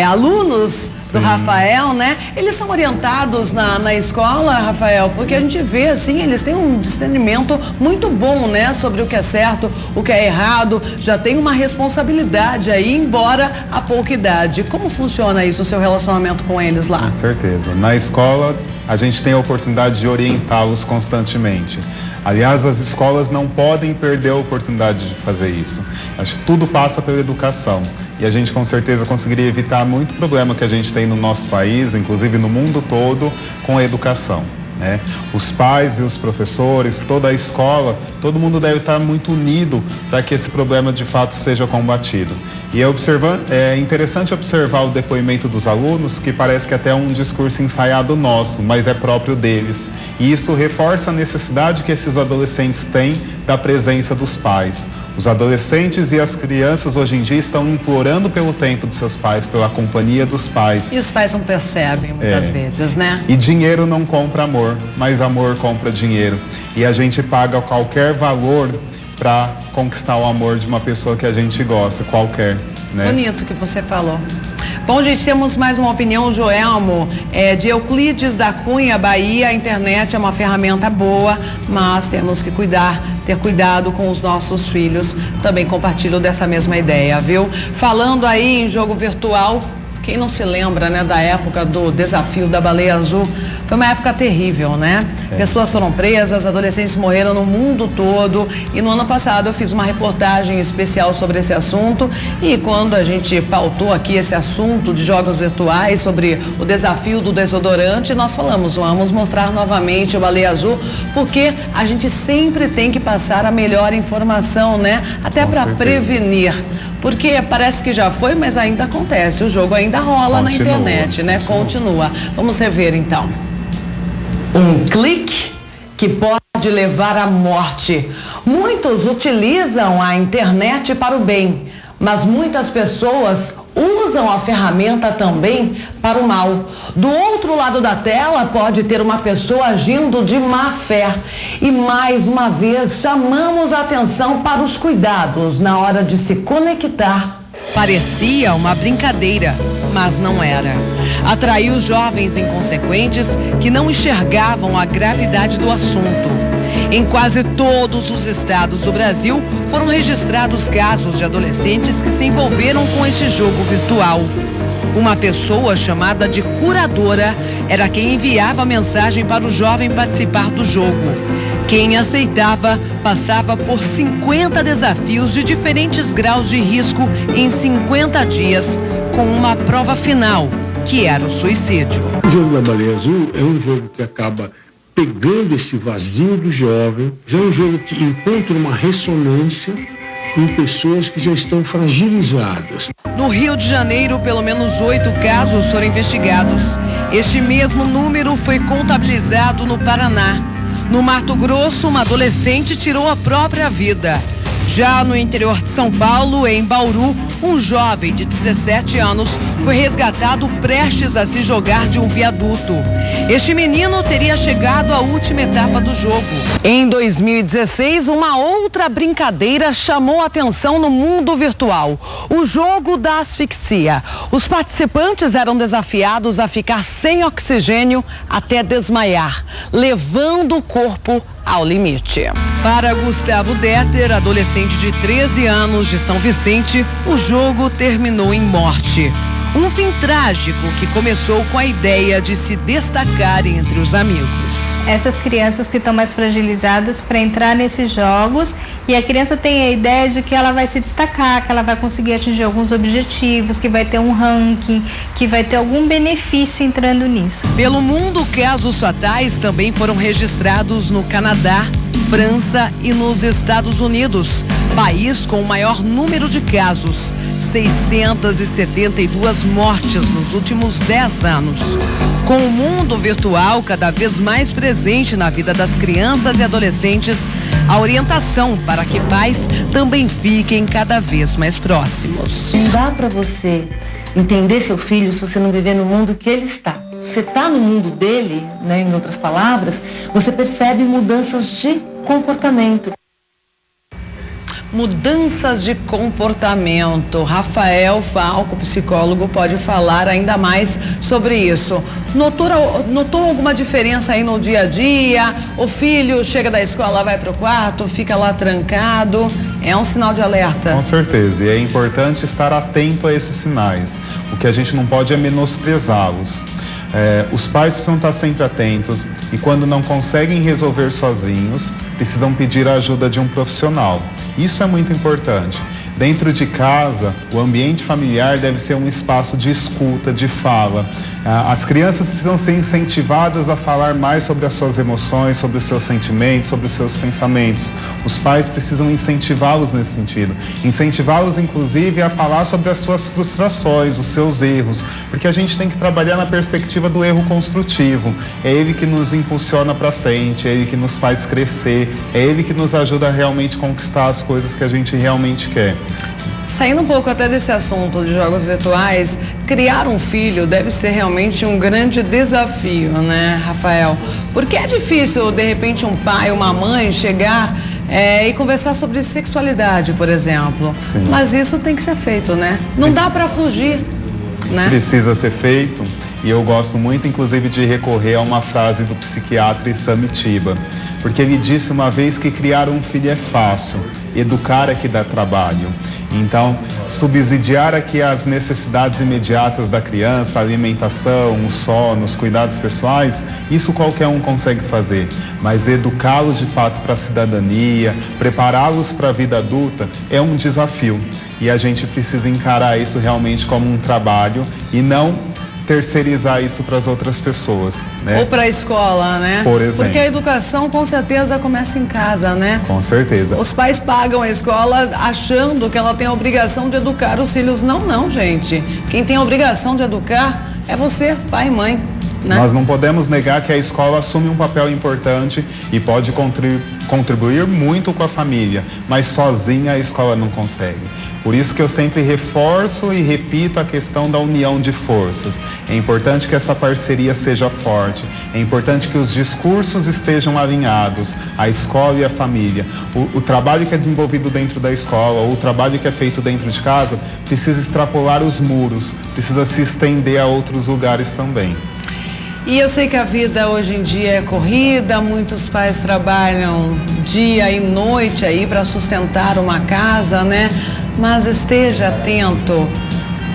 Alunos do Rafael, né? Eles são orientados na escola, Rafael, porque a gente vê, assim, eles têm um discernimento muito bom, né? Sobre o que é certo, o que é errado, já tem uma responsabilidade aí, embora a pouca idade. Como funciona isso, o seu relacionamento com eles lá? Com certeza. Na escola, a gente tem a oportunidade de orientá-los constantemente. Aliás, as escolas não podem perder a oportunidade de fazer isso. Acho que tudo passa pela educação. E a gente com certeza conseguiria evitar muito problema que a gente tem no nosso país, inclusive no mundo todo, com a educação, né? Os pais e os professores, toda a escola, todo mundo deve estar muito unido para que esse problema de fato seja combatido. E é interessante observar o depoimento dos alunos, que parece que até é um discurso ensaiado nosso, mas é próprio deles. E isso reforça a necessidade que esses adolescentes têm da presença dos pais. Os adolescentes e as crianças hoje em dia estão implorando pelo tempo dos seus pais, pela companhia dos pais. E os pais não percebem muitas vezes, né? E dinheiro não compra amor, mas amor compra dinheiro. E a gente paga qualquer valor para conquistar o amor de uma pessoa que a gente gosta, qualquer, né? Bonito que você falou. Bom, gente, temos mais uma opinião, Joelmo, de Euclides da Cunha, Bahia. A internet é uma ferramenta boa, mas temos que ter cuidado com os nossos filhos. Também compartilho dessa mesma ideia, viu? Falando aí em jogo virtual, quem não se lembra, né, da época do desafio da Baleia Azul? Foi uma época terrível, né? Pessoas foram presas, adolescentes morreram no mundo todo. E no ano passado eu fiz uma reportagem especial sobre esse assunto. E quando a gente pautou aqui esse assunto de jogos virtuais, sobre o desafio do desodorante, nós falamos, vamos mostrar novamente o Baleia Azul, porque a gente sempre tem que passar a melhor informação, né? Até para prevenir. Porque parece que já foi, mas ainda acontece. O jogo ainda rola na internet, né? Continua. Vamos rever então. Um clique que pode levar à morte. Muitos utilizam a internet para o bem, mas muitas pessoas usam a ferramenta também para o mal. Do outro lado da tela pode ter uma pessoa agindo de má fé. E mais uma vez chamamos a atenção para os cuidados na hora de se conectar. Parecia uma brincadeira, mas não era. Atraiu jovens inconsequentes que não enxergavam a gravidade do assunto. Em quase todos os estados do Brasil foram registrados casos de adolescentes que se envolveram com este jogo virtual. Uma pessoa chamada de curadora era quem enviava a mensagem para o jovem participar do jogo. Quem aceitava passava por 50 desafios de diferentes graus de risco em 50 dias, com uma prova final, que era o suicídio. O jogo da Baleia Azul é um jogo que acaba pegando esse vazio do jovem, já é um jogo que encontra uma ressonância em pessoas que já estão fragilizadas. No Rio de Janeiro, pelo menos 8 casos foram investigados. Este mesmo número foi contabilizado no Paraná. No Mato Grosso, uma adolescente tirou a própria vida. Já no interior de São Paulo, em Bauru, um jovem de 17 anos foi resgatado prestes a se jogar de um viaduto. Este menino teria chegado à última etapa do jogo. Em 2016, uma outra brincadeira chamou a atenção no mundo virtual: o jogo da asfixia. Os participantes eram desafiados a ficar sem oxigênio até desmaiar, levando o corpo ao limite. Para Gustavo Detter, adolescente de 13 anos de São Vicente, o jogo terminou em morte. Um fim trágico que começou com a ideia de se destacar entre os amigos. Essas crianças que estão mais fragilizadas para entrar nesses jogos, e a criança tem a ideia de que ela vai se destacar, que ela vai conseguir atingir alguns objetivos, que vai ter um ranking, que vai ter algum benefício entrando nisso. Pelo mundo, casos fatais também foram registrados no Canadá, França e nos Estados Unidos, país com o maior número de casos, 672 mortes nos últimos 10 anos. Com o mundo virtual cada vez mais presente na vida das crianças e adolescentes, a orientação para que pais também fiquem cada vez mais próximos. Não dá para você entender seu filho se você não viver no mundo que ele está. Você está no mundo dele, né, em outras palavras, você percebe mudanças de comportamento. Mudanças de comportamento. Rafael Falco, psicólogo, pode falar ainda mais sobre isso. Notou alguma diferença aí no dia a dia? O filho chega da escola, vai para o quarto, fica lá trancado. É um sinal de alerta. Com certeza, e é importante estar atento a esses sinais. O que a gente não pode é menosprezá-los. Os pais precisam estar sempre atentos e quando não conseguem resolver sozinhos, precisam pedir a ajuda de um profissional. Isso é muito importante. Dentro de casa, o ambiente familiar deve ser um espaço de escuta, de fala. As crianças precisam ser incentivadas a falar mais sobre as suas emoções, sobre os seus sentimentos, sobre os seus pensamentos. Os pais precisam incentivá-los nesse sentido. Incentivá-los, inclusive, a falar sobre as suas frustrações, os seus erros, porque a gente tem que trabalhar na perspectiva do erro construtivo. É ele que nos impulsiona para frente, é ele que nos faz crescer, é ele que nos ajuda a realmente conquistar as coisas que a gente realmente quer. Saindo um pouco até desse assunto de jogos virtuais, criar um filho deve ser realmente um grande desafio, né, Rafael? Porque é difícil, de repente, um pai, uma mãe chegar e conversar sobre sexualidade, por exemplo. Sim. Mas isso tem que ser feito, né? Não dá para fugir, né? Precisa ser feito. E eu gosto muito, inclusive, de recorrer a uma frase do psiquiatra Samitiba, porque ele disse uma vez que criar um filho é fácil, educar é que dá trabalho. Então, subsidiar aqui as necessidades imediatas da criança, a alimentação, o sono, os cuidados pessoais, isso qualquer um consegue fazer. Mas educá-los de fato para a cidadania, prepará-los para a vida adulta é um desafio. E a gente precisa encarar isso realmente como um trabalho e não terceirizar isso para as outras pessoas, né? Ou para a escola, né? Por exemplo. Porque a educação com certeza começa em casa, né? Com certeza. Os pais pagam a escola achando que ela tem a obrigação de educar os filhos. Não, gente. Quem tem a obrigação de educar é você, pai e mãe, né? Nós não podemos negar que a escola assume um papel importante e pode contribuir muito com a família, mas sozinha a escola não consegue. Por isso que eu sempre reforço e repito a questão da união de forças. É importante que essa parceria seja forte, é importante que os discursos estejam alinhados, a escola e a família. O trabalho que é desenvolvido dentro da escola ou o trabalho que é feito dentro de casa precisa extrapolar os muros, precisa se estender a outros lugares também. E eu sei que a vida hoje em dia é corrida, muitos pais trabalham dia e noite aí para sustentar uma casa, né? Mas esteja atento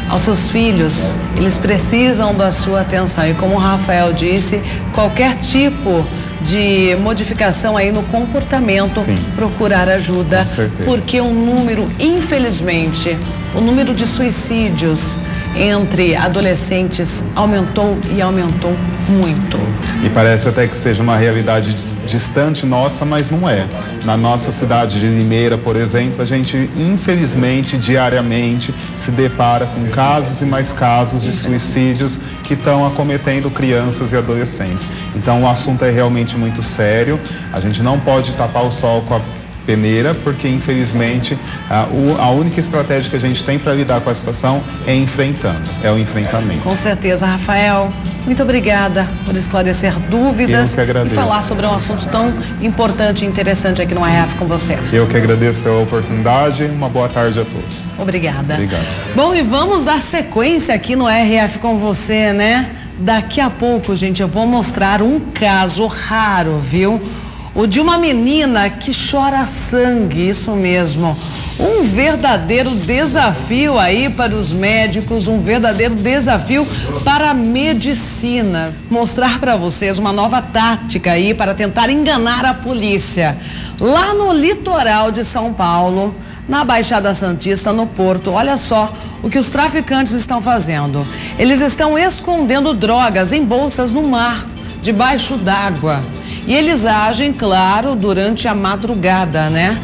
aos seus filhos, eles precisam da sua atenção. E como o Rafael disse, qualquer tipo de modificação aí no comportamento, sim, procurar ajuda. Com certeza. Porque o número, infelizmente, o número de suicídios entre adolescentes aumentou e aumentou muito. E parece até que seja uma realidade distante nossa, mas não é. Na nossa cidade de Limeira, por exemplo, a gente infelizmente diariamente se depara com casos e mais casos de suicídios que estão acometendo crianças e adolescentes. Então o assunto é realmente muito sério, a gente não pode tapar o sol com a peneira, porque infelizmente a única estratégia que a gente tem para lidar com a situação é enfrentando, é o enfrentamento. Com certeza, Rafael. Muito obrigada por esclarecer dúvidas e falar sobre um assunto tão importante e interessante aqui no RF com você. Eu que agradeço pela oportunidade. Uma boa tarde a todos. Obrigada. Obrigado. Bom, e vamos dar sequência aqui no RF com você, né? Daqui a pouco, gente, eu vou mostrar um caso raro, viu? O de uma menina que chora sangue, isso mesmo. Um verdadeiro desafio aí para os médicos, um verdadeiro desafio para a medicina. Mostrar para vocês uma nova tática aí para tentar enganar a polícia. Lá no litoral de São Paulo, na Baixada Santista, no Porto, olha só o que os traficantes estão fazendo. Eles estão escondendo drogas em bolsas no mar, debaixo d'água. E eles agem, claro, durante a madrugada, né?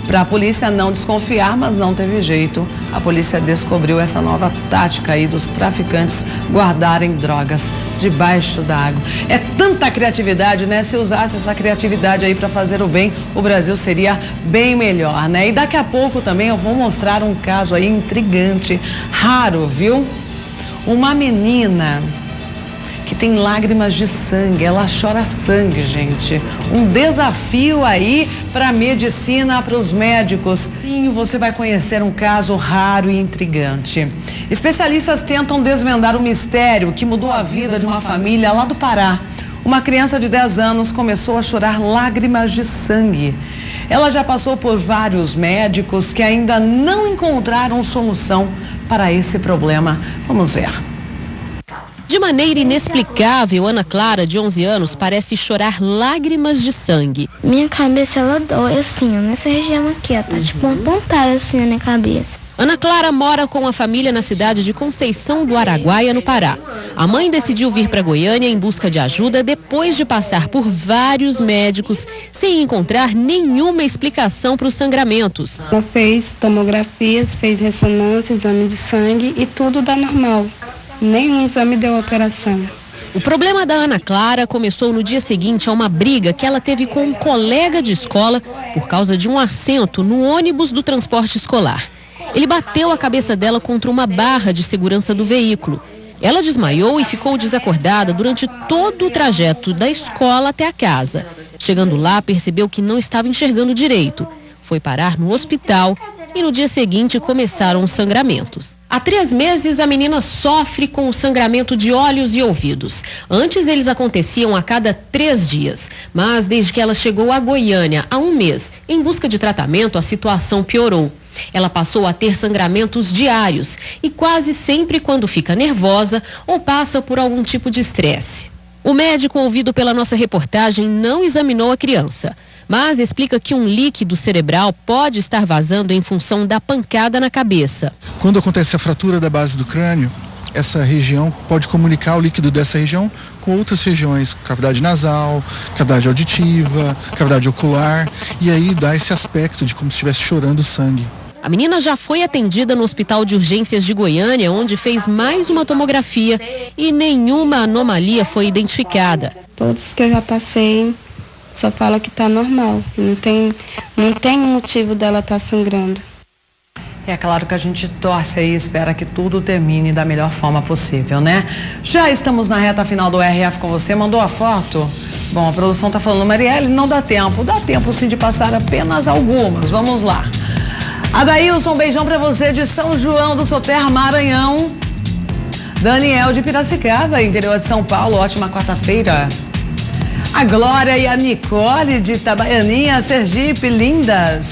Para a polícia não desconfiar, mas não teve jeito. A polícia descobriu essa nova tática aí dos traficantes guardarem drogas debaixo da água. É tanta criatividade, né? Se usasse essa criatividade aí para fazer o bem, o Brasil seria bem melhor, né? E daqui a pouco também eu vou mostrar um caso aí intrigante, raro, viu? Uma menina que tem lágrimas de sangue, ela chora sangue, gente. Um desafio aí para a medicina, para os médicos. Sim, você vai conhecer um caso raro e intrigante. Especialistas tentam desvendar o mistério que mudou a vida de uma família lá do Pará. Uma criança de 10 anos começou a chorar lágrimas de sangue. Ela já passou por vários médicos que ainda não encontraram solução para esse problema. Vamos ver. De maneira inexplicável, Ana Clara, de 11 anos, parece chorar lágrimas de sangue. Minha cabeça, ela dói assim, ó, nessa região aqui, ó, tá tipo uma pontada assim na minha cabeça. Ana Clara mora com a família na cidade de Conceição do Araguaia, no Pará. A mãe decidiu vir para Goiânia em busca de ajuda depois de passar por vários médicos sem encontrar nenhuma explicação para os sangramentos. Ela fez tomografias, fez ressonância, exame de sangue e tudo dá normal. Nenhum exame deu alteração. O problema da Ana Clara começou no dia seguinte a uma briga que ela teve com um colega de escola por causa de um assento no ônibus do transporte escolar. Ele bateu a cabeça dela contra uma barra de segurança do veículo. Ela desmaiou e ficou desacordada durante todo o trajeto da escola até a casa. Chegando lá, percebeu que não estava enxergando direito. Foi parar no hospital e no dia seguinte começaram os sangramentos. Há 3 meses, a menina sofre com o sangramento de olhos e ouvidos. Antes, eles aconteciam a cada 3 dias. Mas desde que ela chegou a Goiânia, há 1 mês, em busca de tratamento, a situação piorou. Ela passou a ter sangramentos diários e quase sempre quando fica nervosa ou passa por algum tipo de estresse. O médico ouvido pela nossa reportagem não examinou a criança, mas explica que um líquido cerebral pode estar vazando em função da pancada na cabeça. Quando acontece a fratura da base do crânio, essa região pode comunicar o líquido dessa região com outras regiões, cavidade nasal, cavidade auditiva, cavidade ocular, e aí dá esse aspecto de como se estivesse chorando sangue. A menina já foi atendida no Hospital de Urgências de Goiânia, onde fez mais uma tomografia e nenhuma anomalia foi identificada. Todos que eu já passei só fala que tá normal, não tem motivo dela estar sangrando. É claro que a gente torce aí e espera que tudo termine da melhor forma possível, né? Já estamos na reta final do RF com você, mandou a foto? Bom, a produção tá falando, Marielle, não dá tempo sim de passar apenas algumas, vamos lá. Adailson, um beijão pra você de São João do Soterra, Maranhão. Daniel de Piracicaba, interior de São Paulo, ótima quarta-feira. A Glória e a Nicole de Itabaianinha, Sergipe, lindas.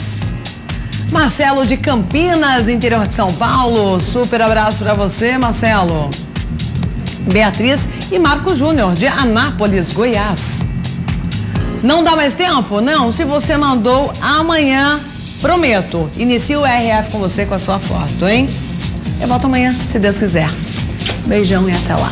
Marcelo de Campinas, interior de São Paulo, super abraço pra você, Marcelo. Beatriz e Marco Júnior de Anápolis, Goiás. Não dá mais tempo? Não, se você mandou amanhã, prometo, inicio o RF com você com a sua foto, hein? Eu volto amanhã, se Deus quiser. Beijão e até lá.